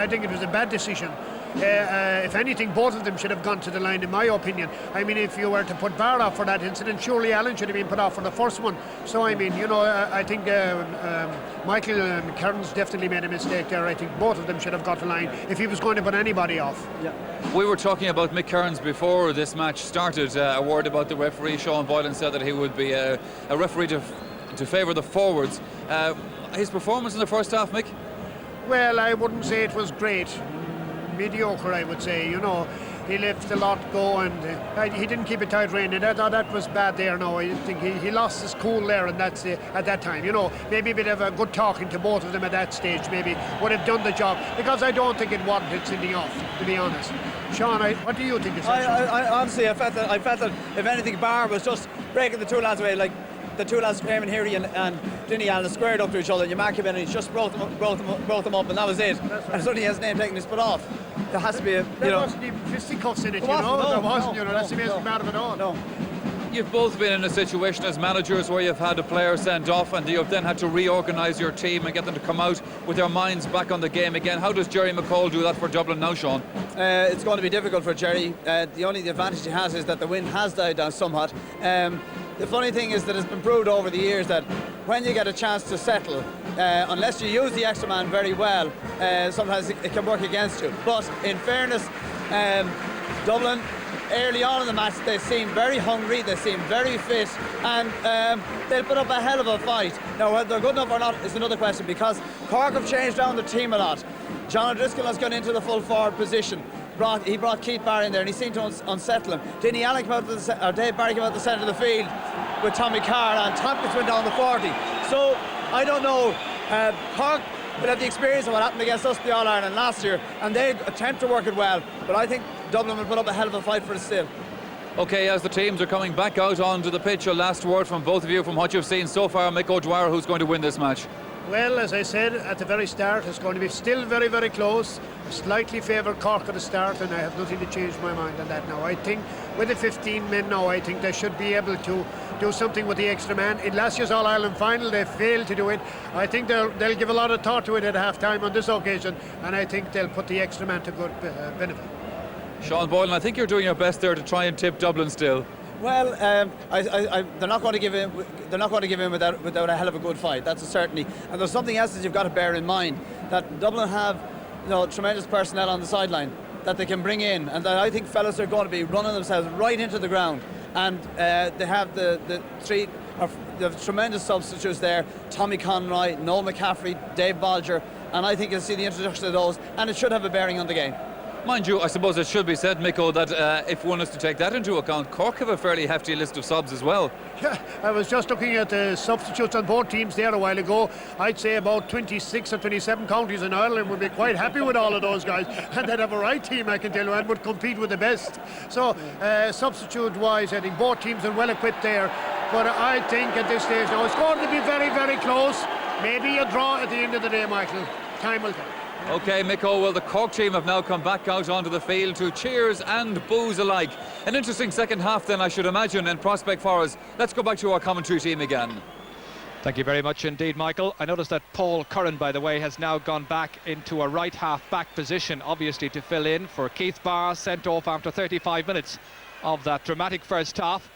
Speaker 5: think it was a bad decision. If anything, both of them should have gone to the line, in my opinion. I mean, if you were to put Barr off for that incident, surely Allen should have been put off for the first one. So, I mean, I think Michael McKern's definitely made a mistake there. I think both of them should have got the line if he was going to put anybody off.
Speaker 4: Yeah.
Speaker 3: We were talking about Mick Kearns before this match started. A word about the referee. Sean Boylan said that he would be a referee to favour the forwards. His performance in the first half, Mick?
Speaker 5: Well, I wouldn't say it was great. Mediocre, I would say. He left a lot go, and he didn't keep a tight rein, and I thought that was bad there. No, I think he lost his cool there, and that's at that time. Maybe a bit of a good talking to both of them at that stage maybe would have done the job, because I don't think it warranted sending off, to be honest. Sean, what do you think?
Speaker 4: I honestly, I felt that if anything, Barr was just breaking the two lads away, like the two lads, Eamon Heary and Denny Allen, squared up to each other. You mark him in, and he just brought them up, and that was it. Right. And suddenly his name taken his foot off. There has to be
Speaker 5: there wasn't even fisticuffs in it, there wasn't. That's the amazing part of it all.
Speaker 4: No.
Speaker 3: You've both been in a situation as managers where you've had a player sent off and you've then had to reorganise your team and get them to come out with their minds back on the game again. How does Jerry McCall do that for Dublin now, Sean?
Speaker 4: It's going to be difficult for Jerry. The only advantage he has is that the wind has died down somewhat. The funny thing is that it's been proved over the years that when you get a chance to settle, unless you use the extra man very well, sometimes it can work against you. But in fairness, Dublin, early on in the match, they seemed very hungry, they seemed very fit, and they'll put up a hell of a fight. Now, whether they're good enough or not is another question, because Cork have changed down the team a lot. John O'Driscoll has gone into the full forward position. He brought Keith Barr in there, and he seemed to unsettle him. Denny Allen came out Dave Barry came out the centre of the field with Tommy Carr, and Tompkins went down the 40. So, I don't know. Cork will have the experience of what happened against us, the All-Ireland last year, and they attempt to work it well. But I think Dublin will put up a hell of a fight for it still.
Speaker 3: OK, as the teams are coming back out onto the pitch, a last word from both of you from what you've seen so far. Mick O'Dwyer, who's going to win this match?
Speaker 5: Well, as I said at the very start, it's going to be still very, very close. Slightly favour Cork at the start, and I have nothing to change my mind on that now. I think with the 15 men now, I think they should be able to do something with the extra man. In last year's All-Ireland final, they failed to do it. I think they'll give a lot of thought to it at half-time on this occasion, and I think they'll put the extra man to good benefit.
Speaker 3: Sean Boylan, I think you're doing your best there to try and tip Dublin still.
Speaker 4: Well, they're not going to give in. They're not going to give in without a hell of a good fight. That's a certainty. And there's something else that you've got to bear in mind, that Dublin have, tremendous personnel on the sideline that they can bring in, and that I think fellas are going to be running themselves right into the ground. And they have the tremendous substitutes there: Tommy Conroy, Noel McCaffrey, Dave Bolger, and I think you'll see the introduction of those, and it should have a bearing on the game.
Speaker 3: Mind you, I suppose it should be said, Miko, that if one is to take that into account, Cork have a fairly hefty list of subs as well.
Speaker 5: Yeah, I was just looking at the substitutes on both teams there a while ago. I'd say about 26 or 27 counties in Ireland would be quite happy with all of those guys, and they'd have a right team, I can tell you, and would compete with the best. So substitute-wise, I think both teams are well equipped there. But I think at this stage now it's going to be very, very close. Maybe a draw at the end of the day, Michael. Time will tell.
Speaker 3: OK, Miko, well, the Cork team have now come back out onto the field to cheers and boos alike. An interesting second half then, I should imagine, in prospect for us. Let's go back to our commentary team again.
Speaker 1: Thank you very much indeed, Michael. I noticed that Paul Curran, by the way, has now gone back into a right half-back position, obviously to fill in for Keith Barr, sent off after 35 minutes of that dramatic first half.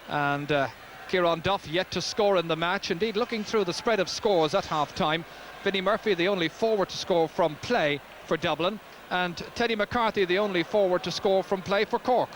Speaker 1: And Kieran Duff yet to score in the match. Indeed, looking through the spread of scores at half-time, Vinnie Murphy, the only forward to score from play for Dublin, and Teddy McCarthy, the only forward to score from play for Cork.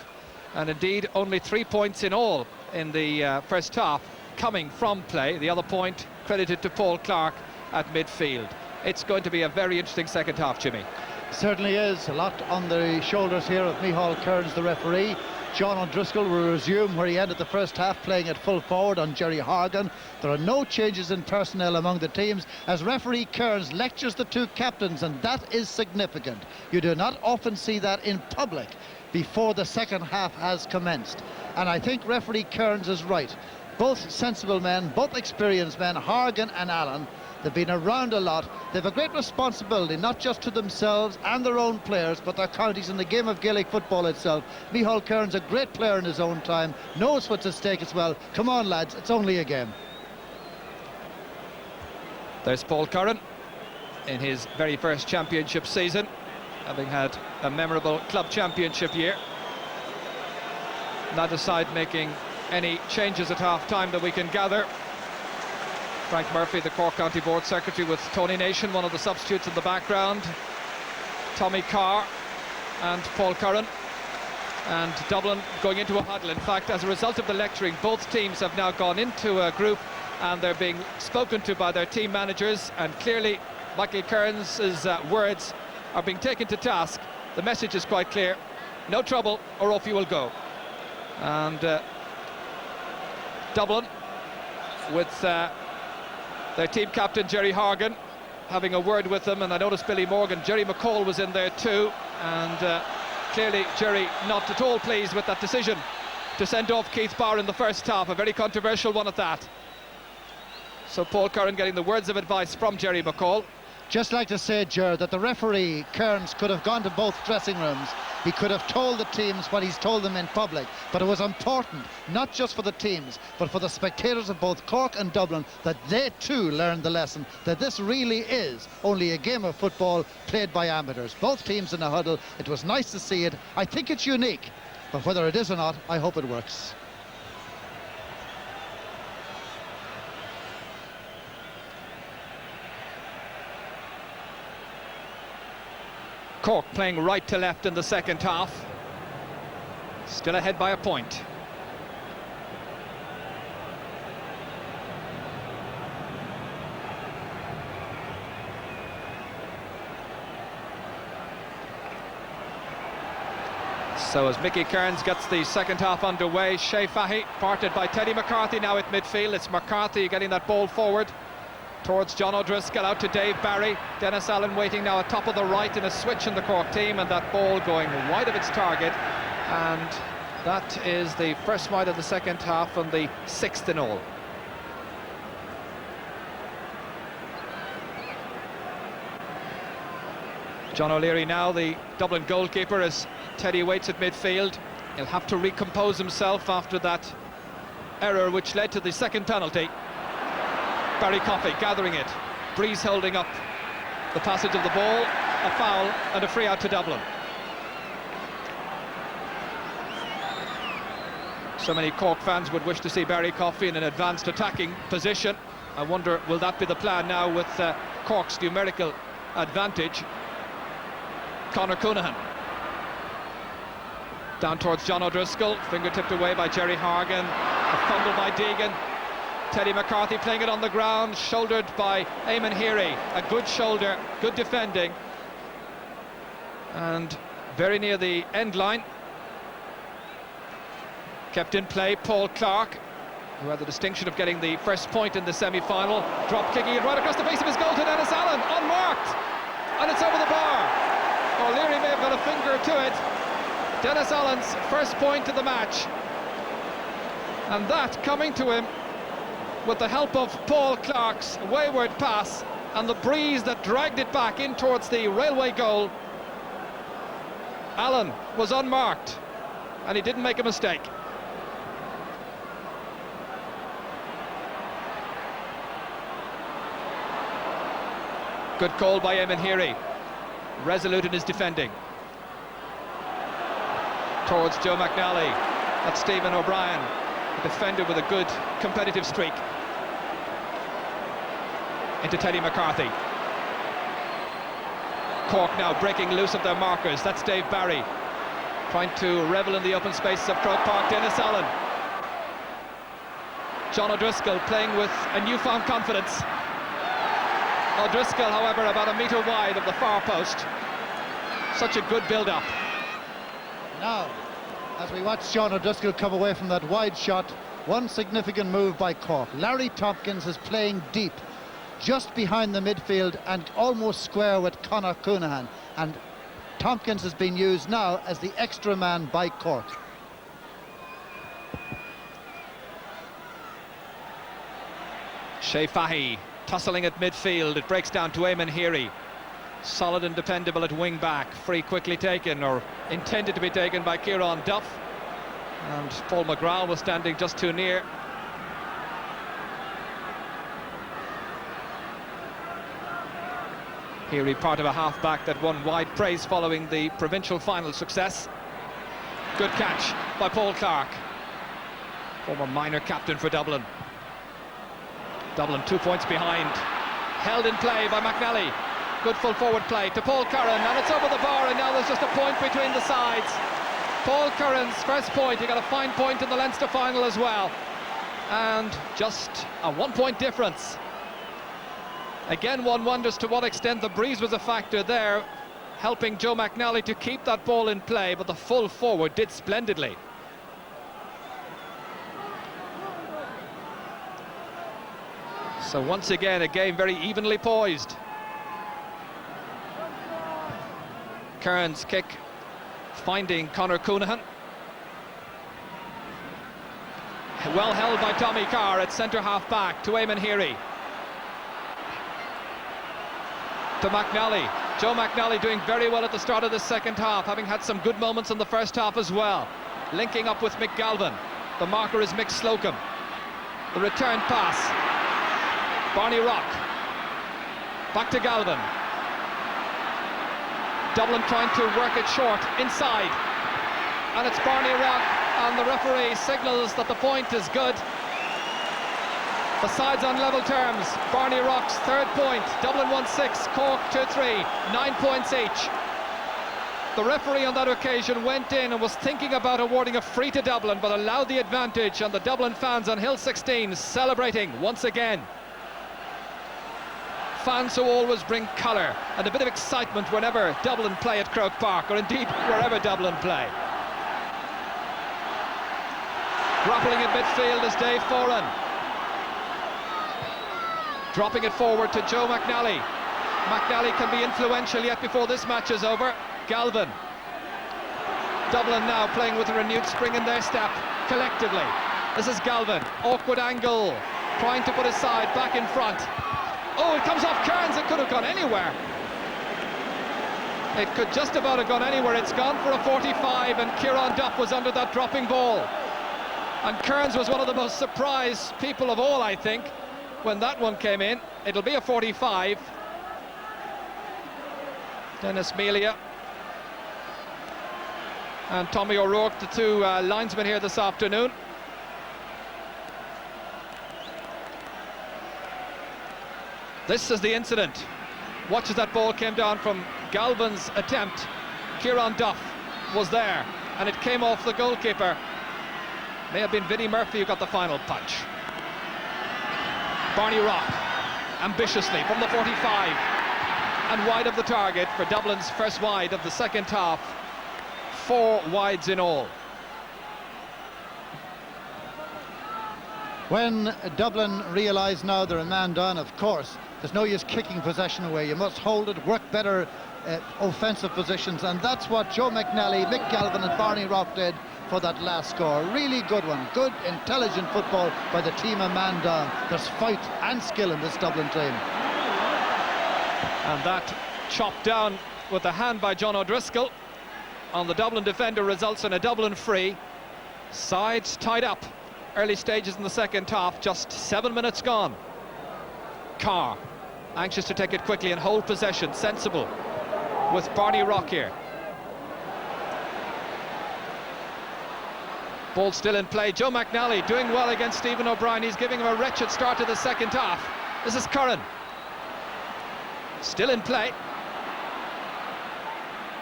Speaker 1: And indeed, only 3 points in all in the first half coming from play. The other point credited to Paul Clarke at midfield. It's going to be a very interesting second half, Jimmy.
Speaker 2: Certainly is. A lot on the shoulders here of Micheál Kearns, the referee. John O'Driscoll will resume where he ended the first half, playing at full forward on Jerry Horgan. There are no changes in personnel among the teams as referee Kearns lectures the two captains, and that is significant. You do not often see that in public before the second half has commenced. And I think referee Kearns is right. Both sensible men, both experienced men, Horgan and Allen. They've been around a lot. They've a great responsibility, not just to themselves and their own players, but their counties in the game of Gaelic football itself. Micheál Kearns, a great player in his own time, knows what's at stake as well. Come on, lads, it's only a game.
Speaker 1: There's Paul Curran in his very first championship season, having had a memorable club championship year. Neither side making any changes at half-time that we can gather. Frank Murphy, the Cork County Board Secretary, with Tony Nation, one of the substitutes in the background, Tommy Carr and Paul Curran, and Dublin going into a huddle. In fact, as a result of the lecturing, both teams have now gone into a group and they're being spoken to by their team managers, and clearly Michael Kearns' words are being taken to task. The message is quite clear: no trouble or off you will go. And Dublin with their team captain Jerry Horgan having a word with them, and I noticed Billy Morgan, Jerry McCall was in there too, and clearly Jerry not at all pleased with that decision to send off Keith Barr in the first half, a very controversial one at that. So Paul Curran getting the words of advice from Jerry McCall.
Speaker 2: Just like to say, Ger, that the referee, Kearns, could have gone to both dressing rooms. He could have told the teams what he's told them in public, but it was important, not just for the teams, but for the spectators of both Cork and Dublin, that they too learned the lesson, that this really is only a game of football played by amateurs. Both teams in a huddle. It was nice to see it. I think it's unique, but whether it is or not, I hope it works.
Speaker 1: Cork playing right to left in the second half, still ahead by a point. So as Mickey Kearns gets the second half underway, Shea Fahy parted by Teddy McCarthy now at midfield. It's McCarthy getting that ball forward towards John O'Driscoll, out to Dave Barry. Dennis Allen waiting now at top of the right in a switch in the Cork team, and that ball going wide of its target, and that is the first wide of the second half and the sixth in all. John O'Leary now the Dublin goalkeeper as Teddy waits at midfield. He'll have to recompose himself after that error which led to the second penalty. Barry Coffey gathering it, Breeze holding up the passage of the ball, a foul and a free out to Dublin. So many Cork fans would wish to see Barry Coffey in an advanced attacking position. I wonder, will that be the plan now with Cork's numerical advantage? Conor Coonahan down towards John O'Driscoll, finger tipped away by Jerry Horgan, a fumble by Deegan. Teddy McCarthy playing it on the ground, shouldered by Eamon Heary. A good shoulder, good defending. And very near the end line. Kept in play, Paul Clark, who had the distinction of getting the first point in the semi-final. Drop kicking it right across the base of his goal to Dennis Allen, unmarked, and it's over the bar. O'Leary may have got a finger to it. Dennis Allen's first point of the match, and that coming to him with the help of Paul Clark's wayward pass and the breeze that dragged it back in towards the railway goal. Allen was unmarked, and he didn't make a mistake. Good call by Eamon Heary, resolute in his defending. Towards Joe McNally, that's Stephen O'Brien, a defender with a good competitive streak. Into Teddy McCarthy. Cork now breaking loose of their markers, that's Dave Barry, trying to revel in the open spaces of Croke Park. Dennis Allen. John O'Driscoll playing with a newfound confidence. O'Driscoll, however, about a metre wide of the far post. Such a good build-up.
Speaker 2: Now, as we watch John O'Driscoll come away from that wide shot, one significant move by Cork. Larry Tompkins is playing deep, just behind the midfield and almost square with Conor Coonahan. And Tompkins has been used now as the extra man by Cork.
Speaker 1: Shea Fahy tussling at midfield, it breaks down to Eamon Heary. Solid and dependable at wing back, free quickly taken, or intended to be taken by Kieran Duff. And Paul McGrath was standing just too near. Heary part of a half-back that won wide praise following the provincial final success. Good catch by Paul Clark, former minor captain for Dublin. Dublin 2 points behind, held in play by McNally. Good full forward play to Paul Curran, and it's over the bar, and now there's just a point between the sides. Paul Curran's first point, he got a fine point in the Leinster final as well, and just a 1 point difference. Again, one wonders to what extent the breeze was a factor there, helping Joe McNally to keep that ball in play, but the full forward did splendidly. So once again, a game very evenly poised. Curran's kick finding Conor Coonahan. Well held by Tommy Carr at centre half back to Eamon Heary. To McNally. Joe McNally doing very well at the start of the second half, having had some good moments in the first half as well. Linking up with Mick Galvin. The marker is Mick Slocum. The return pass. Barney Rock. Back to Galvin. Dublin trying to work it short inside, and it's Barney Rock, and the referee signals that the point is good. The sides on level terms. Barney Rock's third point. Dublin 1-6, Cork 2-3, 9 points each. The referee on that occasion went in and was thinking about awarding a free to Dublin, but allowed the advantage, and the Dublin fans on Hill 16 celebrating once again. Fans who always bring colour and a bit of excitement whenever Dublin play at Croke Park, or indeed wherever Dublin play. Grappling at midfield is Dave Foran. Dropping it forward to Joe McNally. McNally can be influential yet before this match is over. Galvin. Dublin now playing with a renewed spring in their step, collectively. This is Galvin, awkward angle, trying to put his side back in front. Oh, it comes off Kearns, it could have gone anywhere. It could just about have gone anywhere. It's gone for a 45, and Kieran Duff was under that dropping ball. And Kearns was one of the most surprised people of all, I think, when that one came in. It'll be a 45. Dennis Melia and Tommy O'Rourke, the two linesmen here this afternoon. This is the incident. Watch as that ball came down from Galvin's attempt. Kieran Duff was there, and it came off the goalkeeper. May have been Vinnie Murphy who got the final punch. Barney Rock, ambitiously from the 45, and wide of the target for Dublin's first wide of the second half. 4 wides in all.
Speaker 2: When Dublin realise now they're a man down, of course, there's no use kicking possession away. You must hold it, work better offensive positions, and that's what Joe McNally, Mick Galvin and Barney Rock did for that last score. Really good one. Good, intelligent football by the team a man down. There's fight and skill in this Dublin team.
Speaker 1: And that chopped down with the hand by John O'Driscoll on the Dublin defender results in a Dublin free. Sides tied up. Early stages in the second half, just 7 minutes gone. Carr, anxious to take it quickly and hold possession, sensible, with Barney Rock here. Ball still in play. Joe McNally doing well against Stephen O'Brien. He's giving him a wretched start to the second half. This is Curran. Still in play.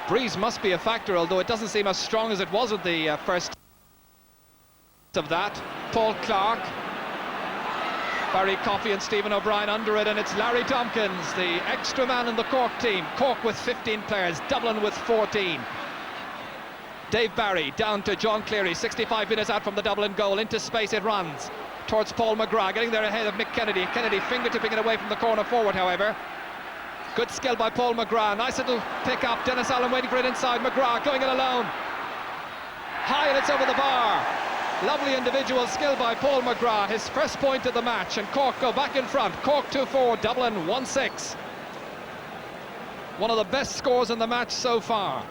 Speaker 1: Breeze must be a factor, although it doesn't seem as strong as it was at the first of that. Paul Clark, Barry Coffey and Stephen O'Brien under it, and it's Larry Tompkins, the extra man in the Cork team. Cork with 15 players, Dublin with 14. Dave Barry down to John Cleary, 65 metres out from the Dublin goal. Into space it runs towards Paul McGrath, getting there ahead of Mick Kennedy. Kennedy fingertipping it away from the corner forward, however. Good skill by Paul McGrath. Nice little pick up. Dennis Allen waiting for it inside. McGrath going it alone. High, and it's over the bar. Lovely individual skill by Paul McGrath. His first point of the match, and Cork go back in front. Cork 2-4, Dublin 1-6. One of the best scores in the match so far.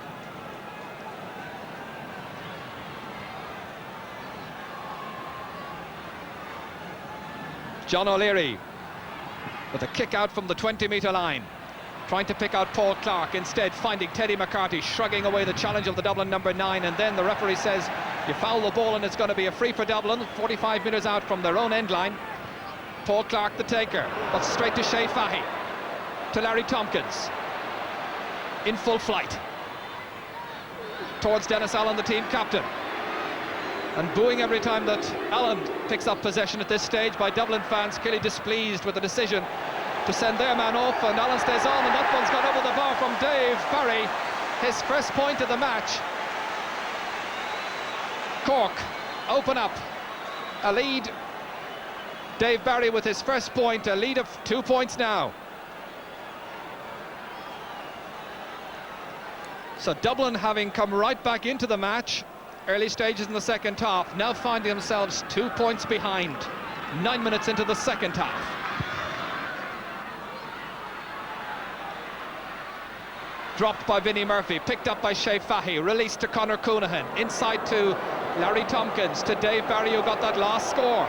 Speaker 1: John O'Leary with a kick out from the 20-metre line, trying to pick out Paul Clark, instead finding Teddy McCarthy, shrugging away the challenge of the Dublin number 9, and then the referee says you foul the ball and it's going to be a free for Dublin, 45 metres out from their own end line. Paul Clark the taker, but straight to Shea Fahy, to Larry Tompkins, in full flight towards Dennis Allen, the team captain, and booing every time that Allen picks up possession at this stage by Dublin fans, clearly displeased with the decision to send their man off, and Allen stays on, and that one's gone over the bar from Dave Barry, his first point of the match. Cork open up a lead. Dave Barry with his first point, a lead of 2 points now. So Dublin, having come right back into the match, early stages in the second half, now finding themselves 2 points behind, 9 minutes into the second half. Dropped by Vinnie Murphy, picked up by Shea Fahy, released to Conor Coonahan, inside to Larry Tompkins, to Dave Barry, who got that last score.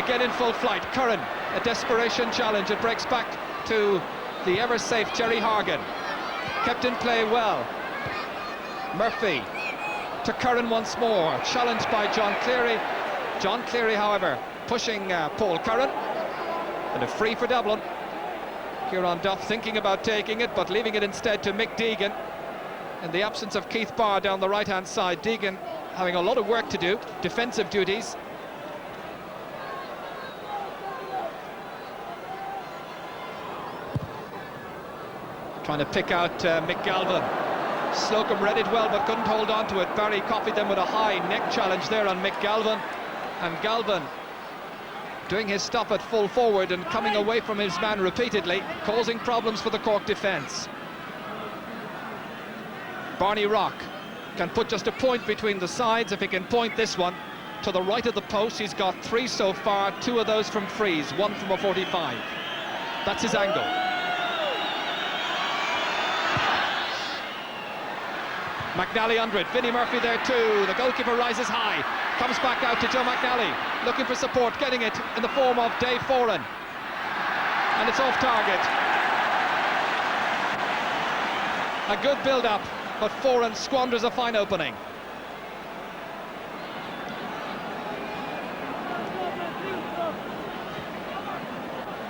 Speaker 1: Again in full flight, Curran, a desperation challenge. It breaks back to the ever-safe Jerry Hargan. Kept in play well. Murphy to Curran once more, challenged by John Cleary. John Cleary, however, pushing Paul Curran, and a free for Dublin. Kieran Duff thinking about taking it, but leaving it instead to Mick Deegan. In the absence of Keith Barr down the right-hand side, Deegan having a lot of work to do, defensive duties. Trying to pick out Mick Galvin. Slocum read it well, but couldn't hold on to it. Barry copied them with a high neck challenge there on Mick Galvin. And Galvin doing his stuff at full forward and coming away from his man repeatedly, causing problems for the Cork defence. Barney Rock can put just a point between the sides if he can point this one to the right of the post. He's got 3 so far, 2 of those from frees, 1 from a 45. That's his angle. McNally under it, Vinnie Murphy there too. The goalkeeper rises high, comes back out to Joe McNally, looking for support, getting it in the form of Dave Foran, and it's off target. A good build-up, but Foran squanders a fine opening.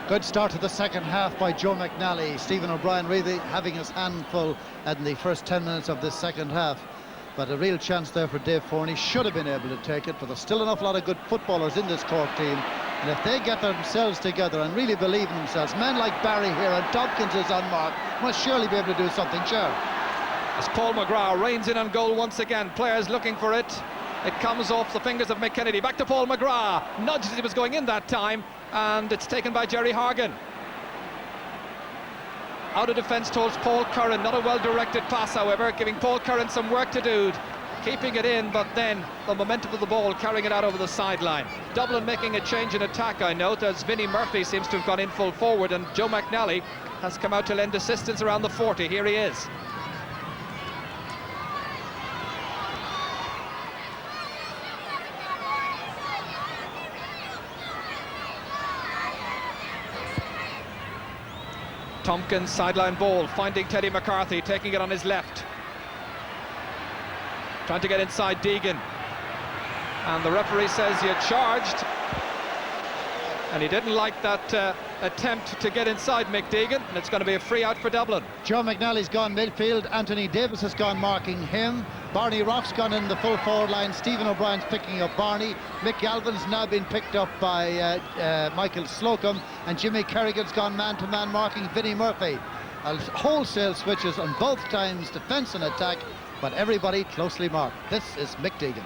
Speaker 2: Good start to the second half by Joe McNally. Stephen O'Brien really having his hand full in the first 10 minutes of this second half. But a real chance there for Dave Foran. He should have been able to take it, but there's still an awful lot of good footballers in this Cork team. And if they get themselves together and really believe in themselves, men like Barry here and Tompkins is on mark, must surely be able to do something, sure.
Speaker 1: As Paul McGrath reins in on goal once again, players looking for it. It comes off the fingers of Mick Kennedy. Back to Paul McGrath. Nudged as he was going in that time, and it's taken by Jerry Hargan. Out of defence towards Paul Curran. Not a well-directed pass, however, giving Paul Curran some work to do. Keeping it in, but then the momentum of the ball carrying it out over the sideline. Dublin making a change in attack, I note, as Vinnie Murphy seems to have gone in full forward, and Joe McNally has come out to lend assistance around the 40. Here he is. Tompkins, sideline ball, finding Teddy McCarthy, taking it on his left. Trying to get inside Deegan. And the referee says he had charged. And he didn't like that attempt to get inside Mick Deegan, and it's going to be a free out for Dublin.
Speaker 2: Joe McNally's gone midfield, Anthony Davis has gone marking him, Barney Rock's gone in the full forward line, Stephen O'Brien's picking up Barney, Mick Galvin's now been picked up by Michael Slocum, and Jimmy Kerrigan's gone man-to-man marking Vinnie Murphy. Wholesale switches on both times, defence and attack, but everybody closely marked. This is Mick Deegan.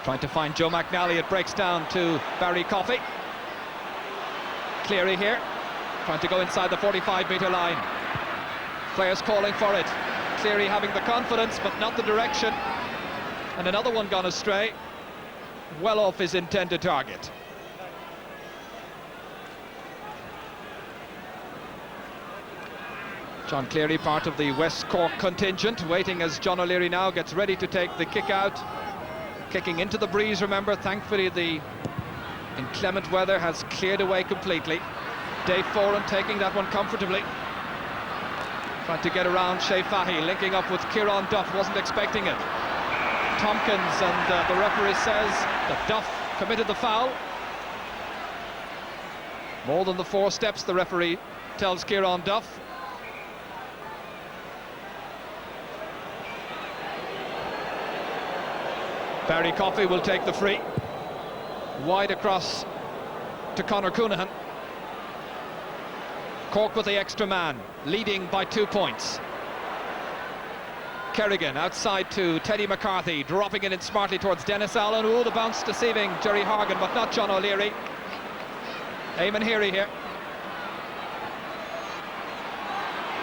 Speaker 1: Trying to find Joe McNally, it breaks down to Barry Coffey. Cleary here, trying to go inside the 45-metre line. Players calling for it. Cleary having the confidence, but not the direction. And another one gone astray, well off his intended target. John Cleary, part of the West Cork contingent, waiting as John O'Leary now gets ready to take the kick out. Kicking into the breeze, remember. Thankfully the inclement weather has cleared away completely. Dave Foran taking that one comfortably. Trying to get around Shea Fahy, linking up with Kieran Duff, wasn't expecting it. Tompkins, and the referee says that Duff committed the foul. More than the 4 steps, the referee tells Kieran Duff. Barry Coffey will take the free. Wide across to Conor Coonahan. Cork with the extra man, leading by 2 points. Kerrigan outside to Teddy McCarthy, dropping it in smartly towards Dennis Allen. Oh, the bounce deceiving Jerry Hargan, but not John O'Leary. Eamon Heary here.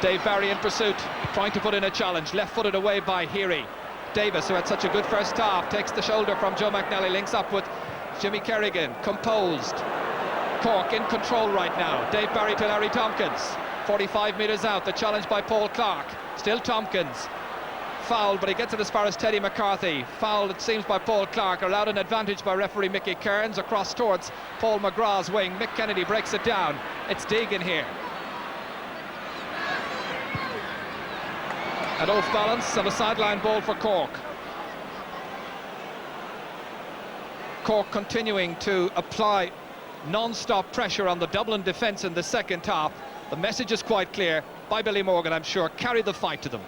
Speaker 1: Dave Barry in pursuit, trying to put in a challenge, left-footed away by Heary. Davis, who had such a good first half, takes the shoulder from Joe McNally, links up with Jimmy Kerrigan, composed. Cork in control right now. Dave Barry to Larry Tompkins. 45 metres out, the challenge by Paul Clark. Still Tompkins. Fouled, but he gets it as far as Teddy McCarthy. Fouled, it seems, by Paul Clark. Allowed an advantage by referee Mickey Kearns across towards Paul McGrath's wing. Mick Kennedy breaks it down. It's Deegan here. An off balance and a sideline ball for Cork. Cork continuing to apply non-stop pressure on the Dublin defence in the second half. The message is quite clear by Billy Morgan, I'm sure. Carry the fight to them.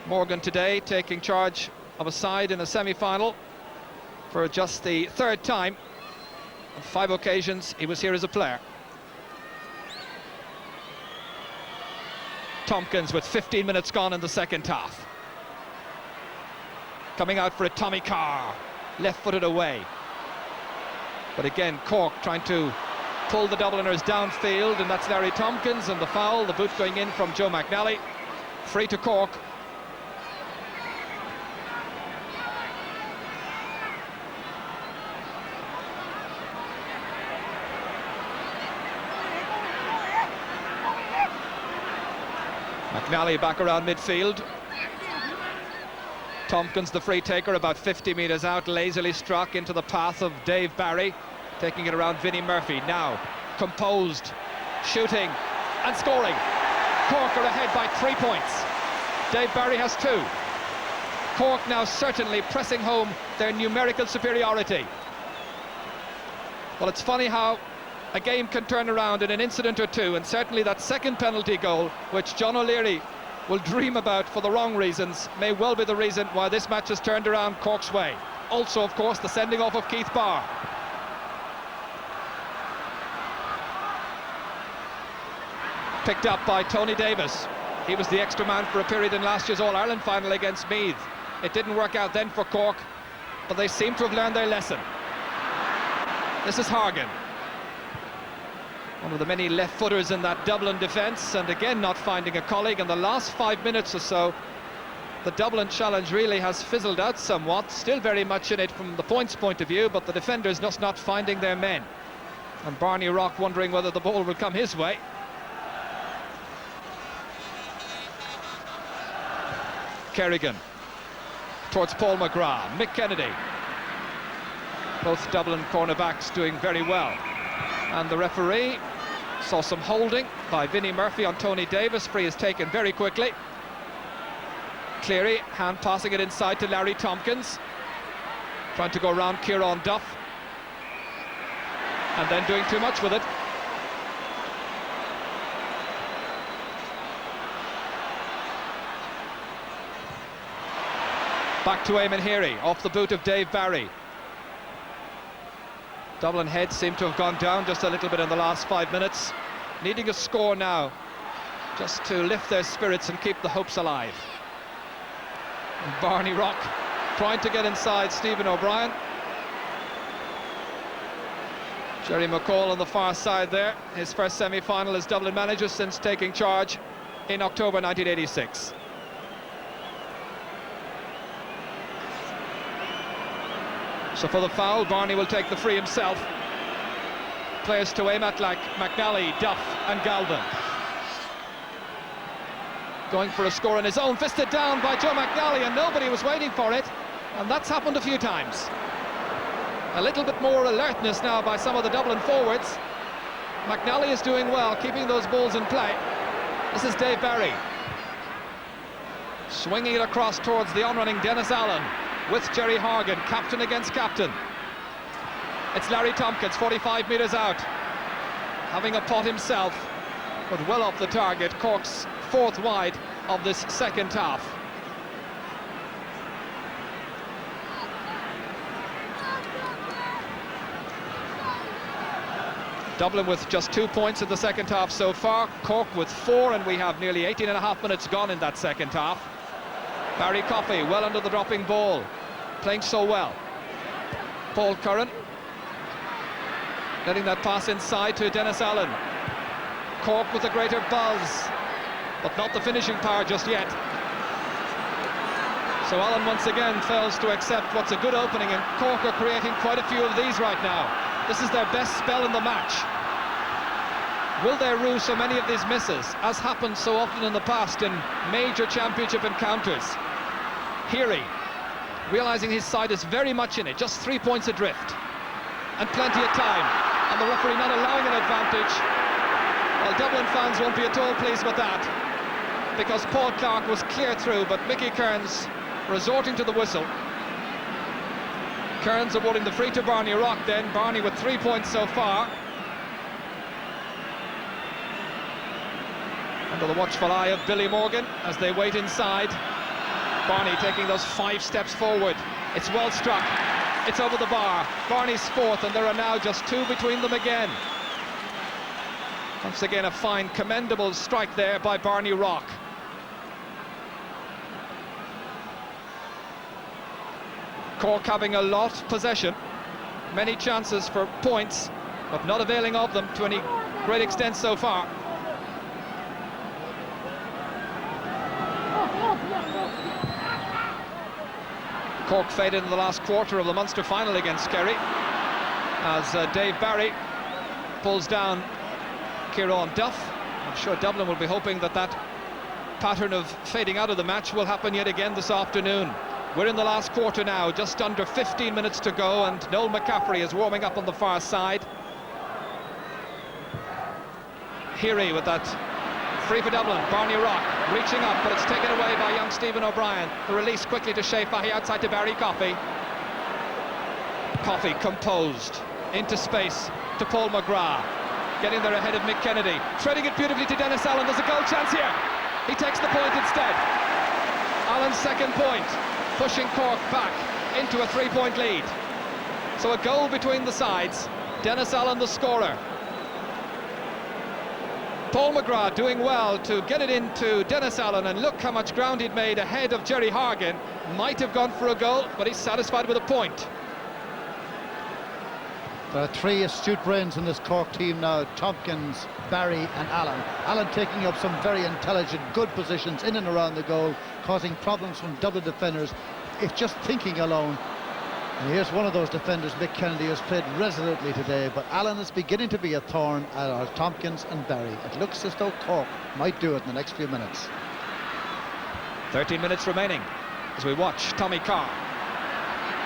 Speaker 1: Morgan today taking charge of a side in a semi-final for just the 3rd time. On 5 occasions he was here as a player. Tompkins with 15 minutes gone in the second half. Coming out for it, Tommy Carr, left-footed away. But again, Cork trying to pull the Dubliners downfield, and that's Larry Tompkins, and the foul, the boot going in from Joe McNally. Free to Cork. McNally back around midfield. Tompkins, the free taker, about 50 metres out, lazily struck into the path of Dave Barry, taking it around Vinnie Murphy. Now composed, shooting and scoring. Cork are ahead by 3 points. Dave Barry has 2. Cork now certainly pressing home their numerical superiority. Well, it's funny how a game can turn around in an incident or two, and certainly that second penalty goal, which John O'Leary will dream about for the wrong reasons, may well be the reason why this match has turned around Cork's way. Also, of course, the sending off of Keith Barr. Picked up by Tony Davis. He was the extra man for a period in last year's All-Ireland final against Meath. It didn't work out then for Cork, but they seem to have learned their lesson. This is Hargan, one of the many left-footers in that Dublin defence, and again not finding a colleague. In the last 5 minutes or so, the Dublin challenge really has fizzled out somewhat. Still very much in it from the points point of view, but the defenders just not finding their men. And Barney Rock wondering whether the ball will come his way. Kerrigan towards Paul McGrath. Mick Kennedy. Both Dublin cornerbacks doing very well. And the referee saw some holding by Vinnie Murphy on Tony Davis. Free is taken very quickly. Cleary hand passing it inside to Larry Tompkins, trying to go around Kieran Duff, and then doing too much with it. Back to Eamon Heary, off the boot of Dave Barry. Dublin heads seem to have gone down just a little bit in the last 5 minutes. Needing a score now, just to lift their spirits and keep the hopes alive. And Barney Rock trying to get inside Stephen O'Brien. Jerry McCall on the far side there, his first semi-final as Dublin manager since taking charge in October 1986. So for the foul, Barney will take the free himself. Players to aim at like McNally, Duff and Galvin. Going for a score on his own, fisted down by Joe McNally, and nobody was waiting for it. And that's happened a few times. A little bit more alertness now by some of the Dublin forwards. McNally is doing well, keeping those balls in play. This is Dave Barry. Swinging it across towards the on-running Dennis Allen, with Jerry Hargan, captain against captain. It's Larry Tompkins, 45 metres out, having a pot himself, but well off the target. Cork's fourth wide of this second half. Dublin with just 2 points in the second half so far, Cork with 4, and we have nearly 18.5 minutes gone in that second half. Barry Coffey well under the dropping ball, playing so well. Paul Curran getting that pass inside to Dennis Allen. Cork with a greater buzz, but not the finishing power just yet. So Allen once again fails to accept what's a good opening, and Cork are creating quite a few of these right now. This is their best spell in the match. Will they rue so many of these misses, as happened so often in the past in major championship encounters? Heary, realising his side is very much in it, just 3 points adrift, and plenty of time, and the referee not allowing an advantage. Well, Dublin fans won't be at all pleased with that, because Paul Clarke was clear through, but Mickey Kearns resorting to the whistle. Kearns awarding the free to Barney Rock then, Barney with 3 points so far. Under the watchful eye of Billy Morgan as they wait inside. Barney taking those 5 steps forward. It's well struck, it's over the bar. Barney's fourth, and there are now just 2 between them again. Once again a fine, commendable strike there by Barney Rock. Cork having a lot possession, many chances for points, but not availing of them to any great extent so far. Cork faded in the last quarter of the Munster final against Kerry as Dave Barry pulls down Kieran Duff. I'm sure Dublin will be hoping that that pattern of fading out of the match will happen yet again this afternoon. We're in the last quarter now, just under 15 minutes to go, and Noel McCaffrey is warming up on the far side. Heary with that free for Dublin. Barney Rock reaching up, but it's taken away by young Stephen O'Brien. The release quickly to Shea Fahy outside to Barry Coffey. Coffey composed into space to Paul McGrath, getting there ahead of Mick Kennedy, threading it beautifully to Dennis Allen. There's a goal chance here. He takes the point instead. Allen's second point, pushing Cork back into a 3-point lead. So a goal between the sides. Dennis Allen the scorer. Paul McGrath doing well to get it into Dennis Allen, and look how much ground he'd made ahead of Jerry Hargan. Might have gone for a goal, but he's satisfied with a point.
Speaker 2: There are three astute brains in this Cork team now: Tompkins, Barry and Allen. Allen taking up some very intelligent, good positions in and around the goal, causing problems from Dublin defenders if just thinking alone. And here's one of those defenders, Mick Kennedy, who's played resolutely today, but Allen is beginning to be a thorn at our Tompkins and Barry. It looks as though Cork might do it in the next few minutes.
Speaker 1: 13 minutes remaining as we watch Tommy Carr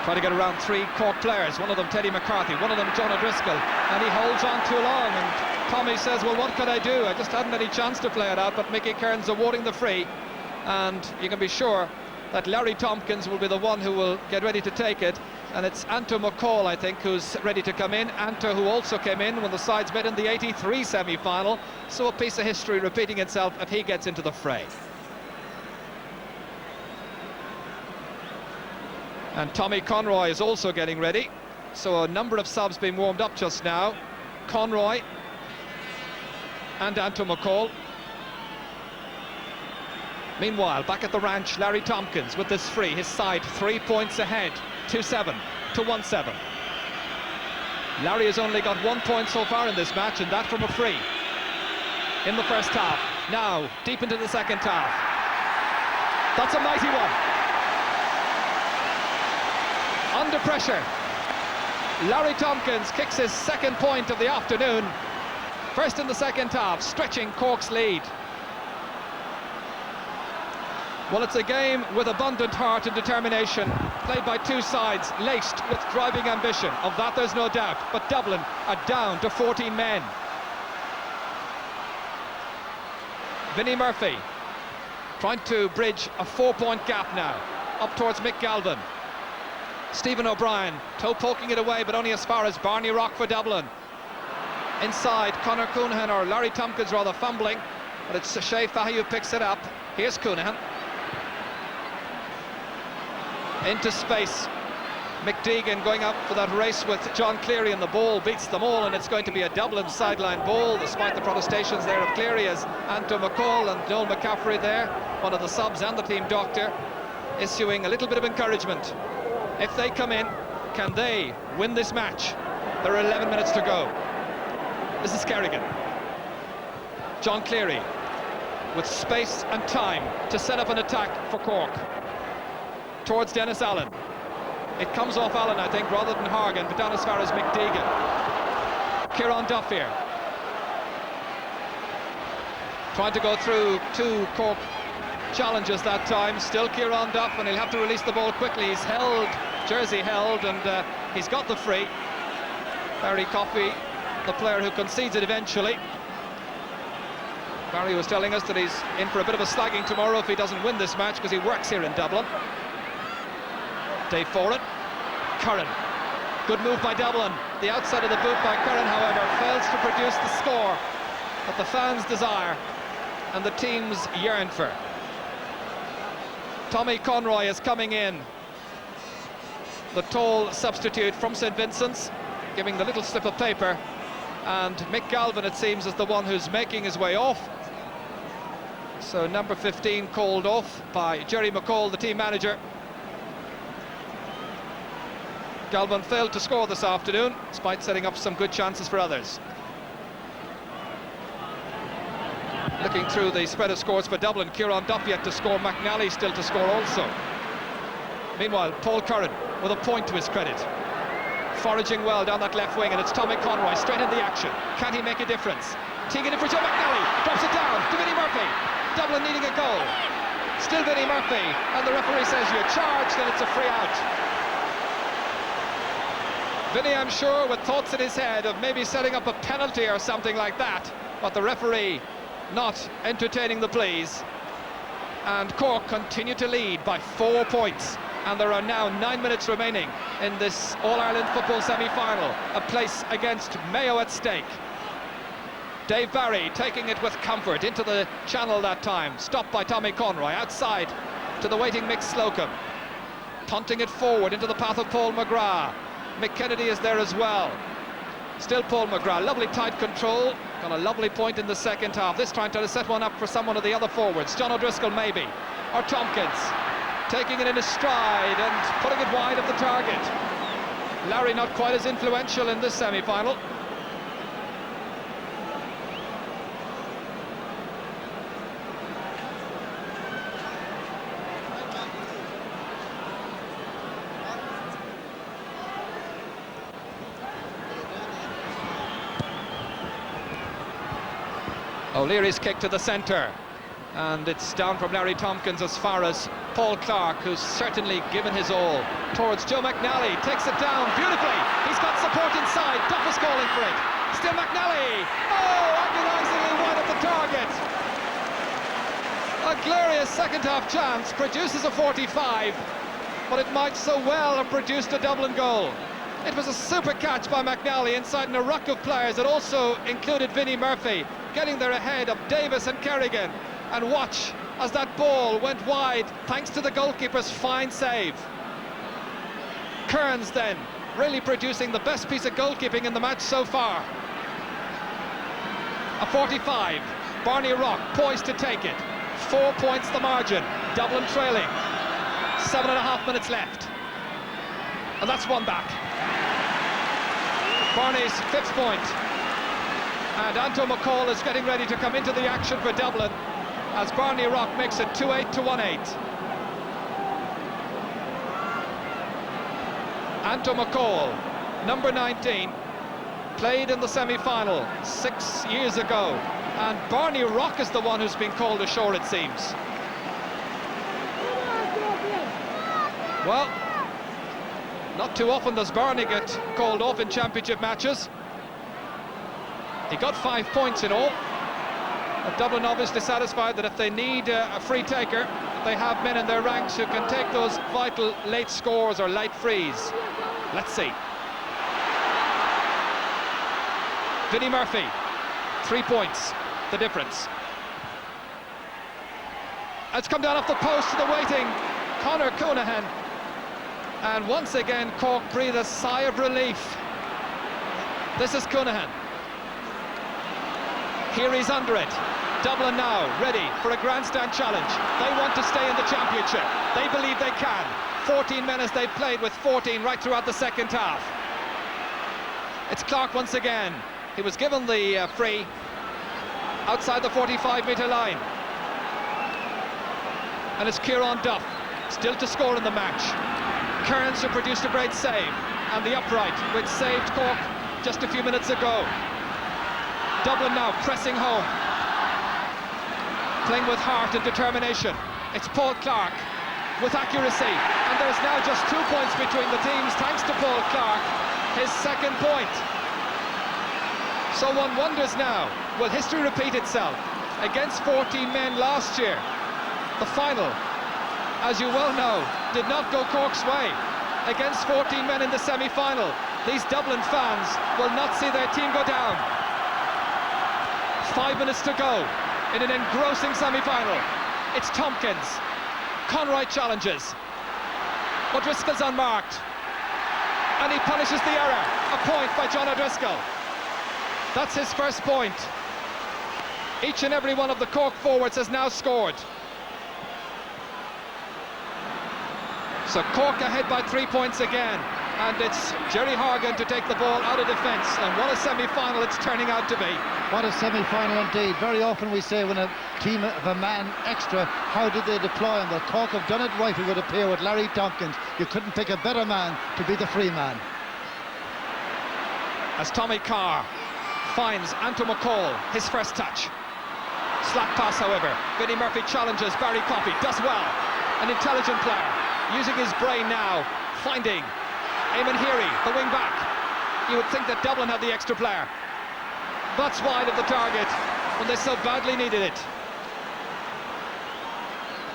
Speaker 1: try to get around three Cork players, one of them Teddy McCarthy, one of them John O'Driscoll, and he holds on too long, and Tommy says, well, what could I do? I just hadn't any chance to play it out, but Mickey Kearns awarding the free, and you can be sure that Larry Tompkins will be the one who will get ready to take it, and it's Anto McCall, I think, who's ready to come in. Anto, who also came in when the sides met in the 83 semi-final, so a piece of history repeating itself if he gets into the fray. And Tommy Conroy is also getting ready, so a number of subs being warmed up just now. Conroy and Anto McCall. Meanwhile, back at the ranch, Larry Tompkins with this free, his side 3 points ahead, 2-7 to 1-7. Larry has only got 1 point so far in this match, and that from a free in the first half. Now, deep into the second half. That's a mighty one. Under pressure, Larry Tompkins kicks his second point of the afternoon. First in the second half, stretching Cork's lead. Well, it's a game with abundant heart and determination, played by two sides laced with driving ambition. Of that there's no doubt, but Dublin are down to 14 men. Vinnie Murphy trying to bridge a 4-point gap now, up towards Mick Galvin. Stephen O'Brien, toe poking it away, but only as far as Barney Rock for Dublin. Inside, Conor Coonahan, or Larry Tompkins rather, fumbling, but it's Shea Fahy who picks it up. Here's Coonahan. Into space. McDeegan going up for that race with John Cleary, and the ball beats them all, and it's going to be a Dublin sideline ball, despite the protestations there of Cleary, as Anto McCall and Noel McCaffrey there, one of the subs and the team doctor, issuing a little bit of encouragement. If they come in, can they win this match? There are 11 minutes to go. This is Kerrigan. John Cleary with space and time to set up an attack for Cork. Towards Dennis Allen. It comes off Allen, I think, rather than Hargan, but down as far as McDeegan. Kieran Duff here. Trying to go through two Cork challenges that time. Still Kieran Duff, and he'll have to release the ball quickly. He's held, jersey held, and he's got the free. Barry Coffey, the player who concedes it eventually. Barry was telling us that he's in for a bit of a slagging tomorrow if he doesn't win this match, because he works here in Dublin. Dave Foran. Curran. Good move by Dublin. The outside of the boot by Curran, however, fails to produce the score that the fans desire and the teams yearn for. Tommy Conroy is coming in, the tall substitute from St. Vincent's, giving the little slip of paper, and Mick Galvin, it seems, is the one who's making his way off. So number 15 called off by Jerry McCall, the team manager. Galvin failed to score this afternoon, despite setting up some good chances for others. Looking through the spread of scores for Dublin, Kieran Duff yet to score, McNally still to score also. Meanwhile, Paul Curran with a point to his credit. Foraging well down that left wing, and it's Tommy Conroy straight in the action. Can he make a difference? Teeing it for Joe McNally, drops it down to Vinnie Murphy. Dublin needing a goal. Still Vinnie Murphy, and the referee says you're charged, and it's a free out. Vinnie, I'm sure, with thoughts in his head of maybe setting up a penalty or something like that, but the referee not entertaining the pleas. And Cork continue to lead by 4 points, and there are now 9 minutes remaining in this All-Ireland football semi-final. A place against Mayo at stake. Dave Barry taking it with comfort into the channel that time, stopped by Tommy Conroy, outside to the waiting Mick Slocum, punting it forward into the path of Paul McGrath. Mick Kennedy is there as well. Still Paul McGrath, lovely tight control, Got a lovely point in the second half. This time trying to set one up for someone of the other forwards. John O'Driscoll maybe, or Tompkins. Taking it in his stride and putting it wide of the target. Larry not quite as influential in this semi-final. O'Leary's kick to the centre, and it's down from Larry Tompkins as far as Paul Clark, who's certainly given his all, towards Joe McNally. Takes it down beautifully. He's got support inside. Duff is calling for it. Still McNally. Oh, agonisingly wide of the target. A glorious second half chance, produces a 45, but it might so well have produced a Dublin goal. It was a super catch by McNally inside a ruck of players that also included Vinnie Murphy, getting there ahead of Davis and Kerrigan. And watch as that ball went wide thanks to the goalkeeper's fine save. Kearns then really producing the best piece of goalkeeping in the match so far. A 45, Barney Rock poised to take it. 4 points the margin, Dublin trailing. 7.5 minutes left, and that's one back. Barney's 5th point, and Anto McCall is getting ready to come into the action for Dublin as Barney Rock makes it 2-8 to 1-8. Anto McCall, number 19, played in the semi-final 6 years ago, and Barney Rock is the one who's been called ashore, it seems. Well, not too often does Barney get called off in championship matches. He got 5 points in all. But Dublin obviously satisfied that if they need a free taker, they have men in their ranks who can take those vital late scores or late frees. Let's see. Vinnie Murphy, 3 points, the difference. It's come down off the post to the waiting Conor Coonahan. And once again, Cork breathe a sigh of relief. This is Coonahan. Here he's under it. Dublin now ready for a grandstand challenge. They want to stay in the championship. They believe they can. 14 minutes they've played with 14 right throughout the second half. It's Clark once again. He was given the free outside the 45-metre line. And it's Kieran Duff still to score in the match. Kearns, who produced a great save, and the upright which saved Cork just a few minutes ago. Dublin now pressing home, playing with heart and determination. It's Paul Clark with accuracy, and there's now just 2 points between the teams thanks to Paul Clark, his second point. So one wonders now, will history repeat itself? Against 14 men last year, the final, as you well know, did not go Cork's way. Against 14 men in the semi-final, these Dublin fans will not see their team go down. 5 minutes to go in an engrossing semi-final. It's Tompkins. Conroy challenges. O'Driscoll's unmarked. And he punishes the error. A point by John O'Driscoll. That's his first point. Each and every one of the Cork forwards has now scored. So Cork ahead by 3 points again. And it's Jerry Horgan to take the ball out of defence. And what a semi-final it's turning out to be.
Speaker 2: What a semi-final indeed. Very often we say when a team of a man extra, how did they deploy him? Well, Cork have done it right, it would appear, with Larry Tompkins. You couldn't pick a better man to be the free man.
Speaker 1: As Tommy Carr finds Anto McCall, his first touch. Slack pass, however. Vinnie Murphy challenges Barry Coffey, does well. An intelligent player, using his brain now, finding Eamon Heary, the wing back. You would think that Dublin had the extra player. That's wide of the target when they so badly needed it.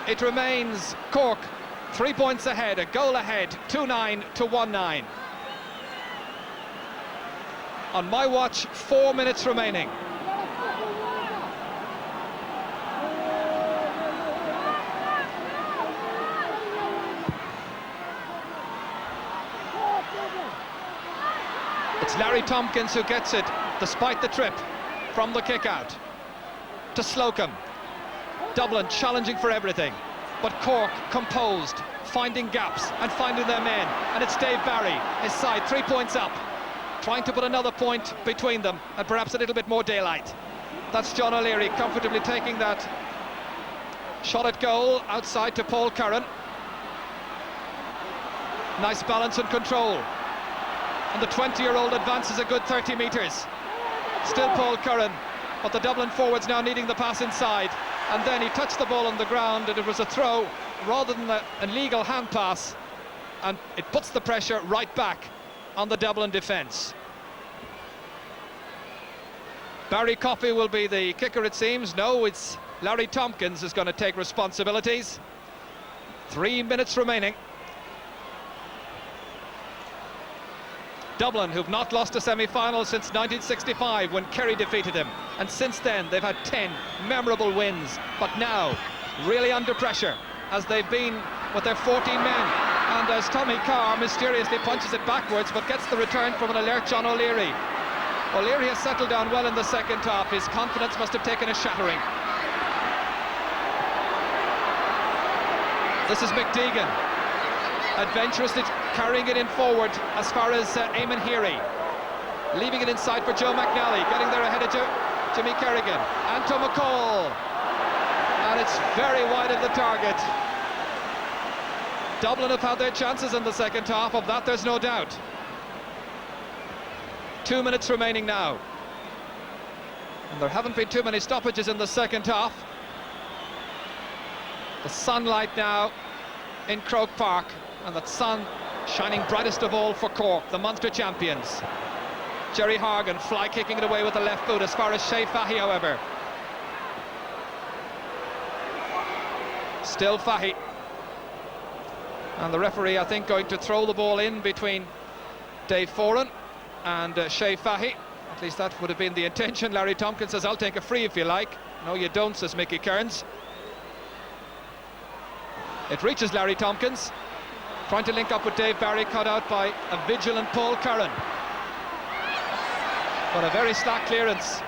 Speaker 1: It remains Cork 3 points ahead, a goal ahead, 2-9 to 1-9. On my watch, 4 minutes remaining. It's Larry Tompkins who gets it, despite the trip. from the kick out to Slocum. Dublin challenging for everything, but Cork composed, finding gaps and finding their men, and it's Dave Barry, his side 3 points up, trying to put another point between them and perhaps a little bit more daylight. That's John O'Leary comfortably taking that shot at goal outside to Paul Curran. Nice balance and control, and the 20-year-old advances a good 30 metres. Still Paul Curran, but the Dublin forwards now needing the pass inside, and then he touched the ball on the ground and it was a throw rather than an illegal hand pass, and it puts the pressure right back on the Dublin defence. Barry Coffey will be the kicker, it seems. No, it's Larry Tompkins who's going to take responsibilities. 3 minutes remaining. Dublin, who've not lost a semi-final since 1965 when Kerry defeated them, and since then they've had 10 memorable wins, but now really under pressure as they've been with their 14 men, and as Tommy Carr mysteriously punches it backwards but gets the return from an alert John O'Leary. O'Leary has settled down well in the second half. His confidence must have taken a shattering. This is Mick Deegan, adventurously carrying it in forward as far as Eamon Heary, leaving it inside for Joe McNally, getting there ahead of Jimmy Kerrigan, and to McCall, and it's very wide of the target. Dublin have had their chances in the second half, of that there's no doubt. 2 minutes remaining now, and there haven't been too many stoppages in the second half. The sunlight now in Croke Park, and that sun shining brightest of all for Cork, the Munster champions. Jerry Hargan fly kicking it away with the left boot as far as Shea Fahy, however. Still Fahy. And the referee, I think, going to throw the ball in between Dave Foran and Shea Fahy. At least that would have been the intention. Larry Tompkins says, "I'll take a free if you like." "No, you don't," says Mickey Kearns. It reaches Larry Tompkins, trying to link up with Dave Barry, cut out by a vigilant Paul Curran. But a very slack clearance.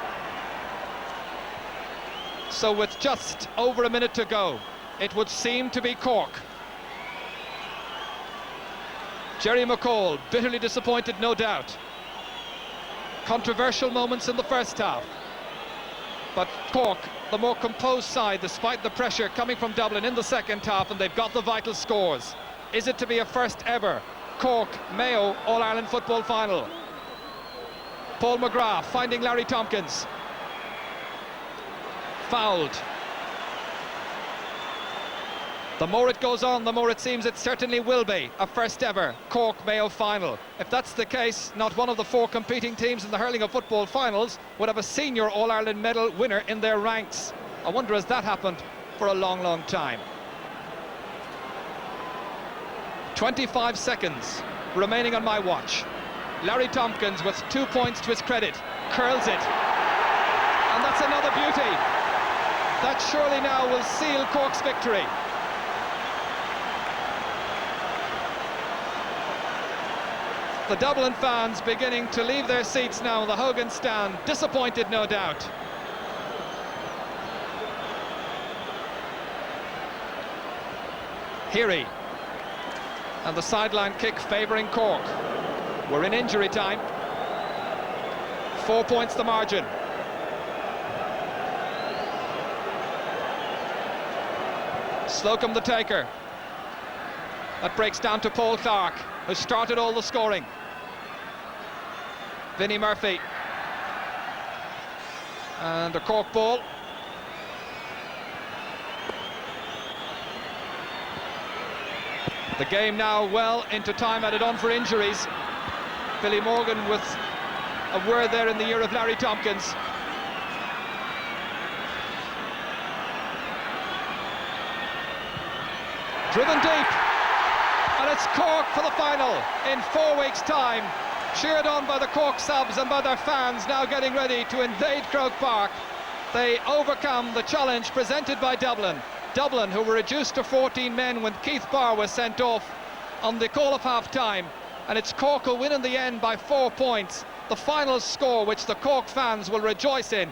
Speaker 1: So with just over a minute to go, it would seem to be Cork. Jerry McCall, bitterly disappointed, no doubt. Controversial moments in the first half. But Cork, the more composed side, despite the pressure coming from Dublin in the second half, and they've got the vital scores. Is it to be a first ever Cork-Mayo All-Ireland football final? Paul McGrath finding Larry Tompkins. Fouled. The more it goes on, the more it seems it certainly will be a first ever Cork-Mayo final. If that's the case, not one of the 4 competing teams in the hurling of football finals would have a senior All-Ireland medal winner in their ranks. I wonder, has that happened for a long, long time? 25 seconds remaining on my watch. Larry Tompkins, with 2 points to his credit, curls it. And that's another beauty. That surely now will seal Cork's victory. The Dublin fans beginning to leave their seats now in the Hogan stand, disappointed no doubt. Heary, and the sideline kick favouring Cork. We're in injury time. 4 points the margin. Slocum the taker. That breaks down to Paul Clark, who started all the scoring. Vinnie Murphy. And a Cork ball. The game now well into time added on for injuries. Billy Morgan with a word there in the ear of Larry Tompkins. Driven deep, and it's Cork for the final in 4 weeks' time. Cheered on by the Cork subs and by their fans, now getting ready to invade Croke Park. They overcome the challenge presented by Dublin. Dublin, who were reduced to 14 men when Keith Barr was sent off on the call of half-time. And it's Cork who win in the end by 4 points. the final score, which the Cork fans will rejoice in,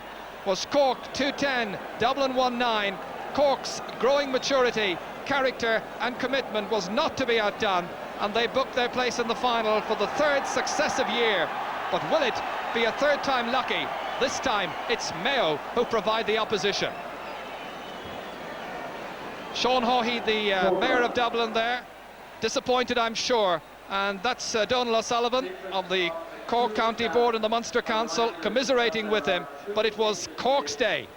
Speaker 1: was Cork 2-10, Dublin 1-9. Cork's growing maturity, character and commitment was not to be outdone, and they booked their place in the final for the third successive year. But will it be a third time lucky? This time it's Mayo who provide the opposition. Sean Haughey, the Mayor of Dublin there, disappointed I'm sure, and that's Donal O'Sullivan of the Cork County Board and the Munster Council commiserating with him, but it was Cork's day.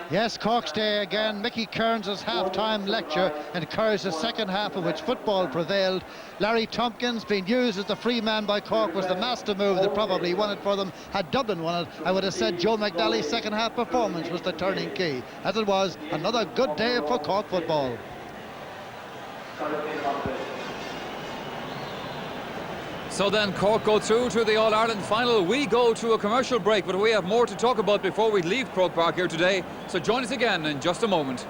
Speaker 2: Yes, Cork's day again. Mickey Kearns' half-time lecture encouraged the second half in which football prevailed. Larry Tompkins being used as the free man by Cork was the master move that probably won it for them. Had Dublin won it, I would have said Joe McNally's second half performance was the turning key. As it was, another good day for Cork football.
Speaker 3: So then Cork go through to the All-Ireland final. We go to a commercial break, but we have more to talk about before we leave Croke Park here today. So join us again in just a moment.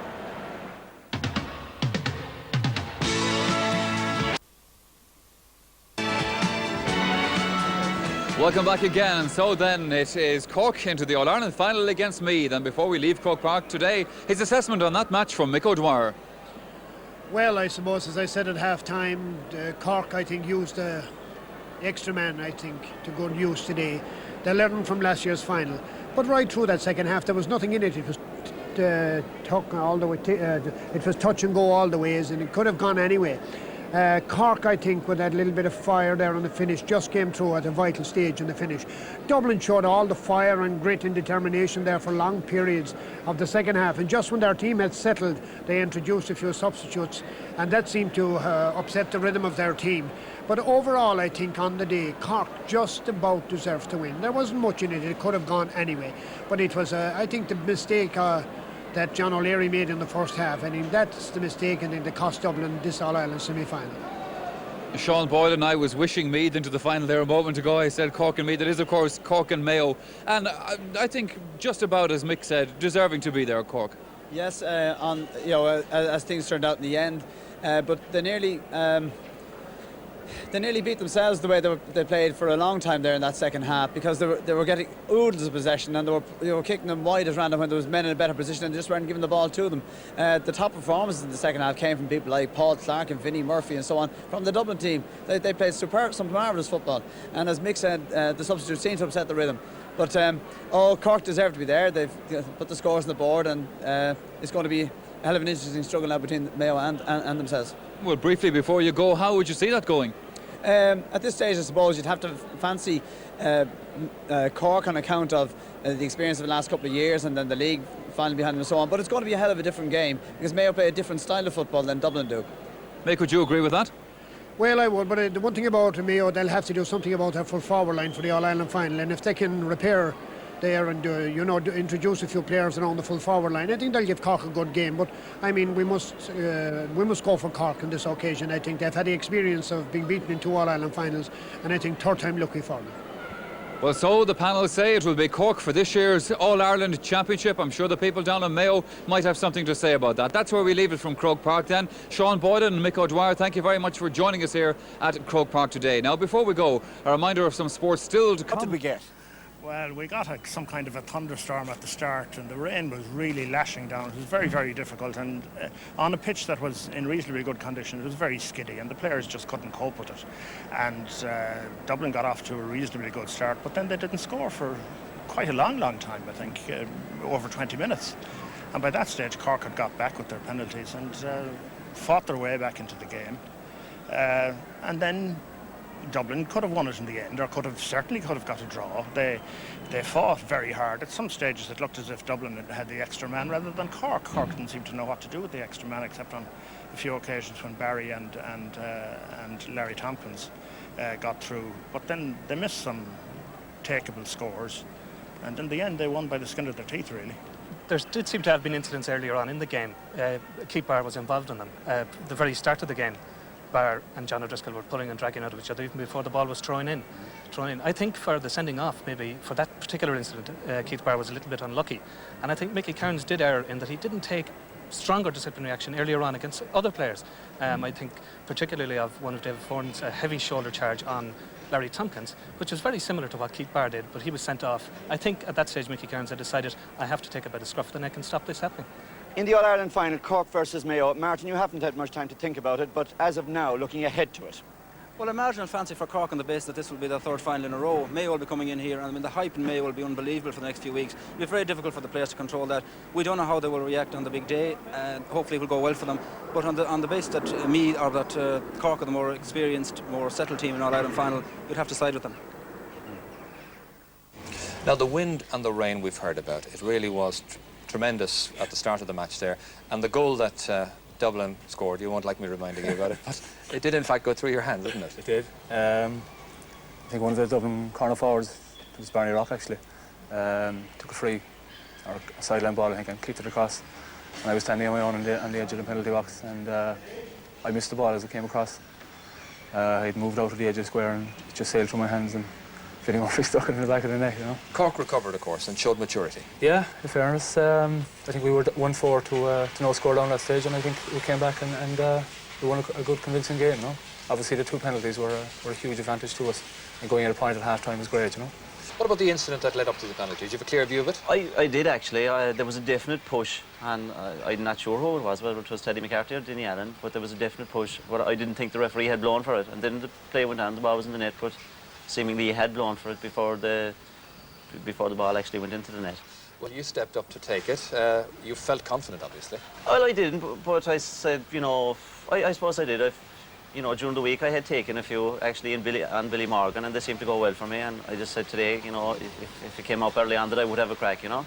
Speaker 3: Welcome back again. So then it is Cork into the All-Ireland final against Meath. And before we leave Croke Park today, his assessment on that match from Mick O'Dwyer.
Speaker 5: Well, I suppose, as I said at half-time, Cork, I think, used the extra man, I think, to good use today. They learned from last year's final. But right through that second half, there was nothing in it. It was all the way. It was touch and go all the ways, and it could have gone anyway. Cork, I think, with that little bit of fire there on the finish, just came through at a vital stage in the finish. Dublin showed all the fire and grit and determination there for long periods of the second half, and just when their team had settled, they introduced a few substitutes, and that seemed to upset the rhythm of their team. But overall, I think on the day, Cork just about deserved to win. There wasn't much in it. It could have gone anyway. But it was, I think, the mistake that John O'Leary made in the first half. I mean, that's the mistake, and then the cost Dublin this All-Ireland semi-final.
Speaker 3: Sean Boyle and I was wishing Meath into the final there a moment ago. I said Cork and Meath. It is, of course, Cork and Mayo. And I think just about, as Mick said, deserving to be there, Cork.
Speaker 4: Yes, as things turned out in the end. But they nearly beat themselves the way they played for a long time there in that second half, because they were getting oodles of possession, and they were kicking them wide at random when there was men in a better position, and they just weren't giving the ball to them. The top performances in the second half came from people like Paul Clark and Vinnie Murphy and so on from the Dublin team. They played some marvellous football, and as Mick said, the substitutes seemed to upset the rhythm. But Cork deserve to be there. They've put the scores on the board, and it's going to be a hell of an interesting struggle now between Mayo and themselves.
Speaker 3: Well, briefly before you go, how would you see that going?
Speaker 4: At this stage, I suppose you'd have to fancy Cork on account of the experience of the last couple of years, and then the league final behind them and so on. But it's going to be a hell of a different game, because Mayo play a different style of football than Dublin do.
Speaker 3: Mick, would you agree with that?
Speaker 5: Well, I would, but the one thing about Mayo, they'll have to do something about their full forward line for the All-Ireland final, and if they can repair there and introduce a few players around the full forward line, I think they'll give Cork a good game. But I mean, we must go for Cork on this occasion. I think they've had the experience of being beaten in 2 All-Ireland finals, and I think third time lucky for them.
Speaker 3: Well, so the panel say it will be Cork for this year's All-Ireland Championship. I'm sure the people down in Mayo might have something to say about that. That's where we leave it from Croke Park then. Sean Boylan and Mick O'Dwyer, thank you very much for joining us here at Croke Park today. Now, before we go, a reminder of some sports still to come.
Speaker 6: What did we get? Well, we got some kind of a thunderstorm at the start, and the rain was really lashing down. It was very, very difficult, and on a pitch that was in reasonably good condition, it was very skiddy, and the players just couldn't cope with it. And Dublin got off to a reasonably good start, but then they didn't score for quite a long time, I think, over 20 minutes. And by that stage, Cork had got back with their penalties and fought their way back into the game. And then Dublin could have won it in the end, or certainly could have got a draw. They fought very hard. At some stages it looked as if Dublin had the extra man rather than Cork. Cork didn't seem to know what to do with the extra man, except on a few occasions when Barry and Larry Tompkins got through. But then they missed some takeable scores, and in the end they won by the skin of their teeth, really.
Speaker 7: There did seem to have been incidents earlier on in the game. Keith Barr was involved in them. The very start of the game, Barr and John O'Driscoll were pulling and dragging out of each other even before the ball was thrown in. I think for the sending off, maybe for that particular incident, Keith Barr was a little bit unlucky. And I think Mickey Kearns did err in that he didn't take stronger disciplinary action earlier on against other players. I think particularly of one of David Foran's heavy shoulder charge on Larry Tompkins, which was very similar to what Keith Barr did, but he was sent off. I think at that stage Mickey Kearns had decided, I have to take it by the scruff of the neck and stop this happening.
Speaker 8: In the All-Ireland final, Cork versus Mayo, Martin, you haven't had much time to think about it, but as of now, looking ahead to it.
Speaker 9: Well, a marginal fancy for Cork on the basis that this will be their third final in a row. Mayo will be coming in here, and I mean, the hype in Mayo will be unbelievable for the next few weeks. It'll be very difficult for the players to control that. We don't know how they will react on the big day, and hopefully it will go well for them. But on the basis that Cork are the more experienced, more settled team in All-Ireland final, you'd have to side with them.
Speaker 10: Now, the wind and the rain we've heard about, it really was tremendous at the start of the match there. And the goal that Dublin scored, you won't like me reminding you about it, but it did in fact go through your hands, didn't it?
Speaker 11: It did. I think one of the Dublin corner forwards, it was Barney Rock actually, took a free, or a sideline ball I think, and kicked it across. And I was standing on my own on the edge of the penalty box, and I missed the ball as it came across. I'd moved out of the edge of the square and it just sailed through my hands, and Vinnie Murphy stuck it in the back of the neck, you know.
Speaker 10: Cork recovered, of course, and showed maturity.
Speaker 11: Yeah, in fairness, I think we were 1-4 to no score down that stage, and I think we came back and we won a good convincing game, you know. Obviously the two penalties were a huge advantage to us, and going at a point at half-time was great, you know.
Speaker 10: What about the incident that led up to the penalty? Did you have a clear view of it?
Speaker 12: I did actually. There was a definite push, and I'm not sure who it was, whether it was Teddy McCarthy or Denny Allen, but there was a definite push. But I didn't think the referee had blown for it, and then the play went on, the ball was in the net, but seemingly he had blown for it before the ball actually went into the net.
Speaker 10: Well, you stepped up to take it. You felt confident, obviously.
Speaker 12: Well, I didn't, but I said, you know, I suppose I did. You know, during the week I had taken a few actually on Billy Morgan, and they seemed to go well for me, and I just said today, you know, if it came up early on that I would have a crack, you know.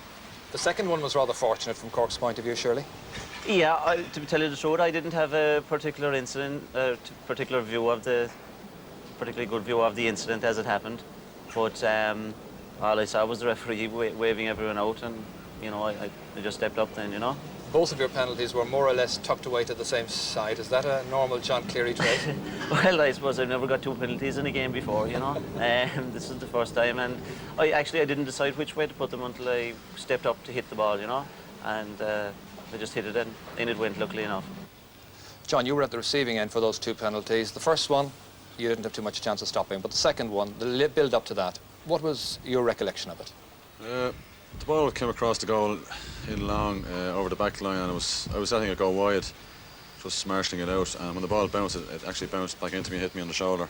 Speaker 10: The second one was rather fortunate from Cork's point of view, surely?
Speaker 12: Yeah, to tell you the truth, I didn't have a particular incident, particularly good view of the incident as it happened, but all I saw was the referee waving everyone out, and you know, I just stepped up then, you know.
Speaker 10: Both of your penalties were more or less tucked away to the same side. Is that a normal John Cleary trait?
Speaker 12: Well, I suppose I've never got two penalties in a game before, you know. This is the first time, and I didn't decide which way to put them until I stepped up to hit the ball, you know, and I just hit it and in it went, luckily enough.
Speaker 10: John, you were at the receiving end for those two penalties. The first one, you didn't have too much chance of stopping, but the second one, the build up to that, what was your recollection of it?
Speaker 13: The ball came across the goal in long over the back line, and I was letting it go wide, just marshalling it out, and when the ball bounced, it actually bounced back into me, hit me on the shoulder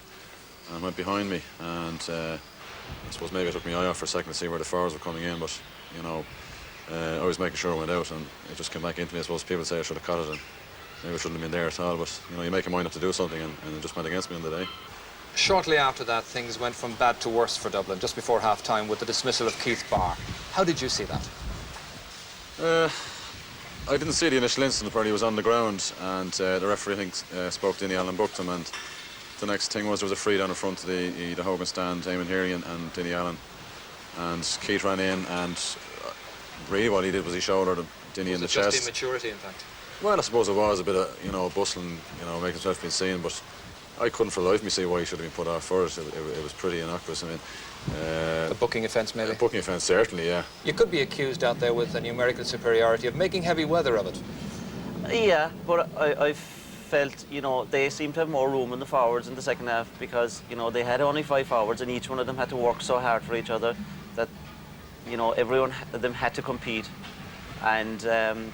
Speaker 13: and went behind me, and I suppose maybe I took my eye off for a second to see where the forwards were coming in, but you know, I was making sure it went out, and it just came back into me. I suppose people say I should have caught it, and maybe I shouldn't have been there at all, but you know, you make your mind up to do something, and it just went against me on the day.
Speaker 10: Shortly after that, things went from bad to worse for Dublin, just before half-time, with the dismissal of Keith Barr. How did you see that?
Speaker 13: I didn't see the initial incident where he was on the ground, and the referee, I think, spoke to Denny Allen, booked him, and the next thing was there was a free down in front of the Hogan stand, Eamon Healy and Denny Allen, and Keith ran in, and really what he did was he shouldered Denny in the chest.
Speaker 10: Was it just immaturity, in fact?
Speaker 13: Well, I suppose it was a bit of, you know, bustling, you know, making himself be seen, but I couldn't for the life of me see why he should have been put off for it. It was pretty innocuous. I mean,
Speaker 10: a booking offence, maybe?
Speaker 13: A booking offence, certainly, yeah.
Speaker 10: You could be accused out there with a numerical superiority of making heavy weather of it.
Speaker 12: Yeah, but I felt, you know, they seemed to have more room in the forwards in the second half, because, you know, they had only 5 forwards, and each one of them had to work so hard for each other that, you know, everyone of them had to compete, and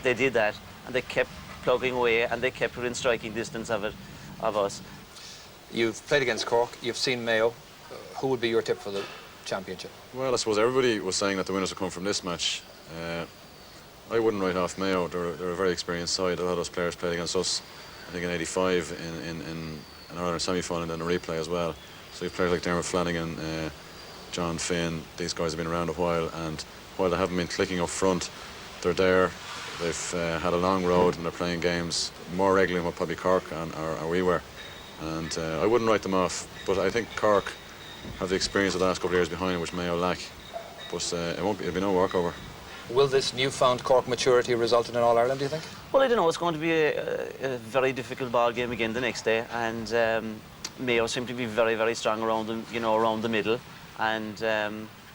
Speaker 12: they did that, and they kept plugging away, and they kept within striking distance of us.
Speaker 10: You've played against Cork, you've seen Mayo. Who would be your tip for the championship?
Speaker 13: Well, I suppose everybody was saying that the winners would come from this match. I wouldn't write off Mayo. They're a very experienced side. A lot of those players played against us, I think, in '85 in an Ireland semi-final and then a replay as well. So you have players like Dermot Flanagan, John Finn. These guys have been around a while, and while they haven't been clicking up front, they're there. They've had a long road, and they're playing games more regularly than what probably Cork or we were. And I wouldn't write them off, but I think Cork have the experience of the last couple of years behind them, which Mayo lack. But it'll be no walkover.
Speaker 10: Will this newfound Cork maturity result in an All-Ireland, do you think?
Speaker 12: Well, I don't know. It's going to be a very difficult ball game again the next day, and Mayo seem to be very, very strong around them, you know, around the middle. And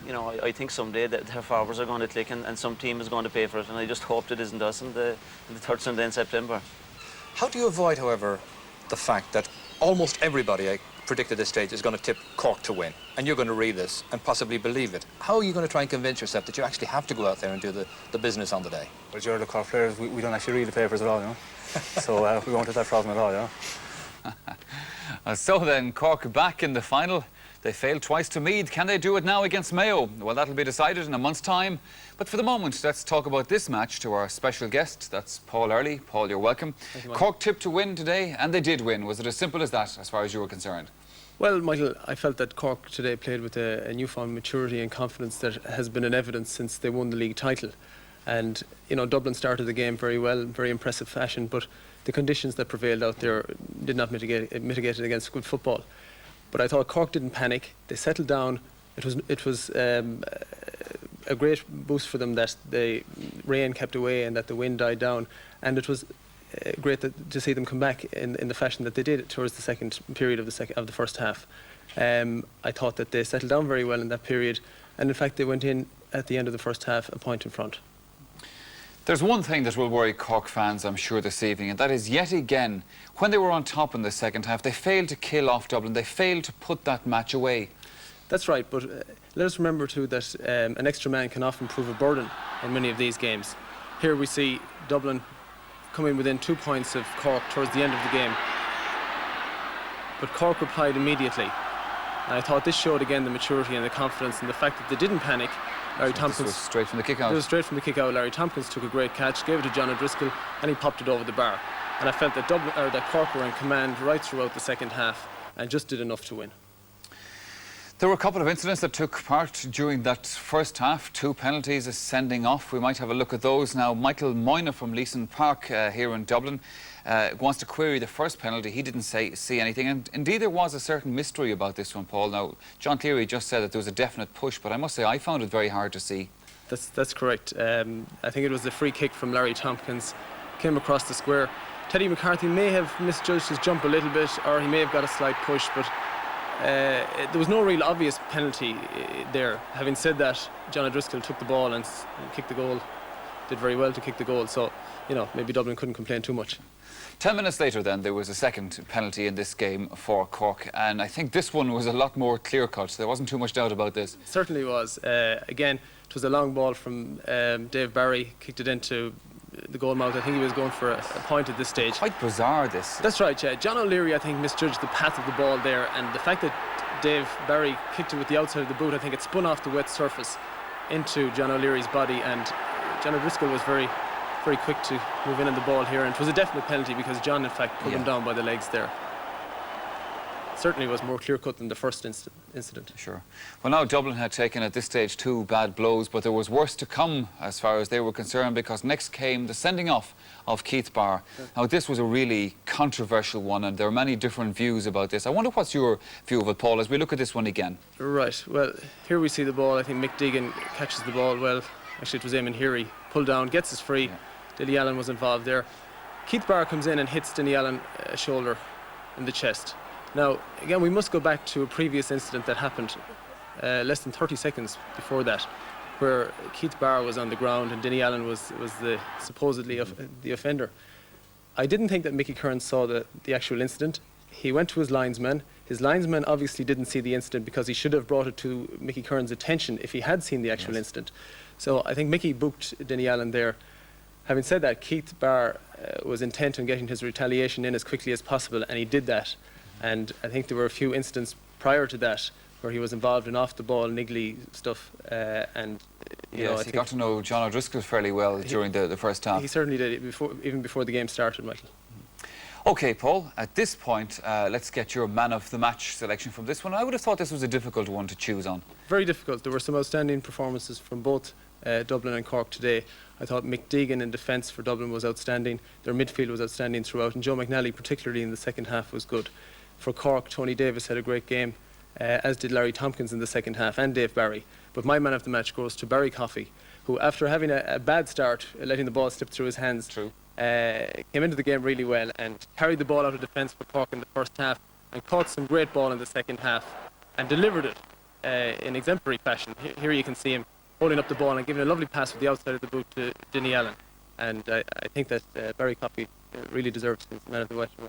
Speaker 12: you know, I think someday that their forwards are going to click, and some team is going to pay for it. And I just hope it isn't us in the third Sunday in September.
Speaker 10: How do you avoid, however, the fact that almost everybody, predict at this stage is going to tip Cork to win, and you're going to read this and possibly believe it. How are you going to try and convince yourself that you actually have to go out there and do the business on the day?
Speaker 11: Well, you're the Cork players, we don't actually read the papers at all, you know. So we won't have that problem at all, you know.
Speaker 3: So then, Cork back in the final. They failed twice to Meath. Can they do it now against Mayo? Well, that'll be decided in a month's time. But for the moment, let's talk about this match to our special guest. That's Paul Early. Paul, you're welcome. Cork tipped to win today, and they did win. Was it as simple as that, as far as you were concerned?
Speaker 14: Well, Michael, I felt that Cork today played with a newfound maturity and confidence that has been in evidence since they won the league title. And, you know, Dublin started the game very well, in very impressive fashion, but the conditions that prevailed out there did not mitigate it against good football. But I thought Cork didn't panic. They settled down. It was a great boost for them that the rain kept away and that the wind died down. And it was great to see them come back in the fashion that they did towards the second period of the first half. I thought that they settled down very well in that period. And in fact, they went in at the end of the first half a point in front.
Speaker 3: There's one thing that will worry Cork fans, I'm sure, this evening, and that is yet again, when they were on top in the second half, they failed to kill off Dublin. They failed to put that match away.
Speaker 14: That's right, but let us remember too that an extra man can often prove a burden in many of these games. Here we see Dublin coming within 2 points of Cork towards the end of the game. But Cork replied immediately. And I thought this showed again the maturity and the confidence and the fact that they didn't panic. Larry Tompkins
Speaker 3: was straight from the kick out.
Speaker 14: It was straight from the kick out. Larry Tompkins took a great catch, gave it to John O'Driscoll, and he popped it over the bar. And I felt that that Cork were in command right throughout the second half and just did enough to win.
Speaker 3: There were a couple of incidents that took part during that first half. 2 penalties, a sending off. We might have a look at those now. Michael Moyna from Leeson Park here in Dublin wants to query the first penalty. He didn't see anything. And indeed, there was a certain mystery about this one, Paul. Now, John Cleary just said that there was a definite push, but I must say I found it very hard to see.
Speaker 14: That's correct. I think it was the free kick from Larry Tompkins. Came across the square. Teddy McCarthy may have misjudged his jump a little bit, or he may have got a slight push, but there was no real obvious penalty there. Having said that, John O'Driscoll took the ball and kicked the goal. Did very well to kick the goal, so, you know, maybe Dublin couldn't complain too much.
Speaker 3: 10 minutes later then, there was a second penalty in this game for Cork, and I think this one was a lot more clear-cut. There wasn't too much doubt about this.
Speaker 14: Certainly was. Again, it was a long ball from Dave Barry, kicked it into the goal mouth. I think he was going for a point at this stage.
Speaker 3: Quite bizarre, this.
Speaker 14: That's right, yeah. John O'Leary, I think, misjudged the path of the ball there, and the fact that Dave Barry kicked it with the outside of the boot, I think it spun off the wet surface into John O'Leary's body, and John O'Driscoll was very quick to move in on the ball here, and it was a definite penalty because John, in fact, put him down by the legs there. Certainly was more clear-cut than the first incident.
Speaker 3: Sure. Well, now Dublin had taken at this stage 2 bad blows, but there was worse to come as far as they were concerned, because next came the sending off of Keith Barr. Now, this was a really controversial one, and there are many different views about this. I wonder what's your view of it, Paul, as we look at this one again.
Speaker 14: Right. Well, here we see the ball. I think Mick Deegan catches the ball well. Actually, it was Eamon Heary. Pulled down, gets us free. Dilly Allen was involved there. Keith Barr comes in and hits Dilly Allen a shoulder in the chest. Now, again, we must go back to a previous incident that happened less than 30 seconds before that, where Keith Barr was on the ground and Denny Allen was supposedly the offender. I didn't think that Mickey Kearns saw the actual incident. He went to his linesman. His linesman obviously didn't see the incident because he should have brought it to Mickey Kearns' attention if he had seen the actual incident. So I think Mickey booked Denny Allen there. Having said that, Keith Barr was intent on getting his retaliation in as quickly as possible, and he did that. And I think there were a few incidents prior to that where he was involved in off-the-ball niggly stuff. And
Speaker 3: yes, he got to know John O'Driscoll fairly well during the first half.
Speaker 14: He certainly did, even before the game started, Michael.
Speaker 3: OK, Paul, at this point, let's get your man of the match selection from this one. I would have thought this was a difficult one to choose on.
Speaker 14: Very difficult. There were some outstanding performances from both Dublin and Cork today. I thought Mick Deegan in defence for Dublin was outstanding. Their midfield was outstanding throughout, and Joe McNally, particularly in the second half, was good. For Cork, Tony Davis had a great game, as did Larry Tompkins in the second half, and Dave Barry. But my man of the match goes to Barry Coffey, who, after having a bad start, letting the ball slip through his hands, came into the game really well and carried the ball out of defence for Cork in the first half and caught some great ball in the second half and delivered it in exemplary fashion. Here you can see him holding up the ball and giving a lovely pass with the outside of the boot to Denny Allen. And I think that Barry Coffey really deserves his man of the match award.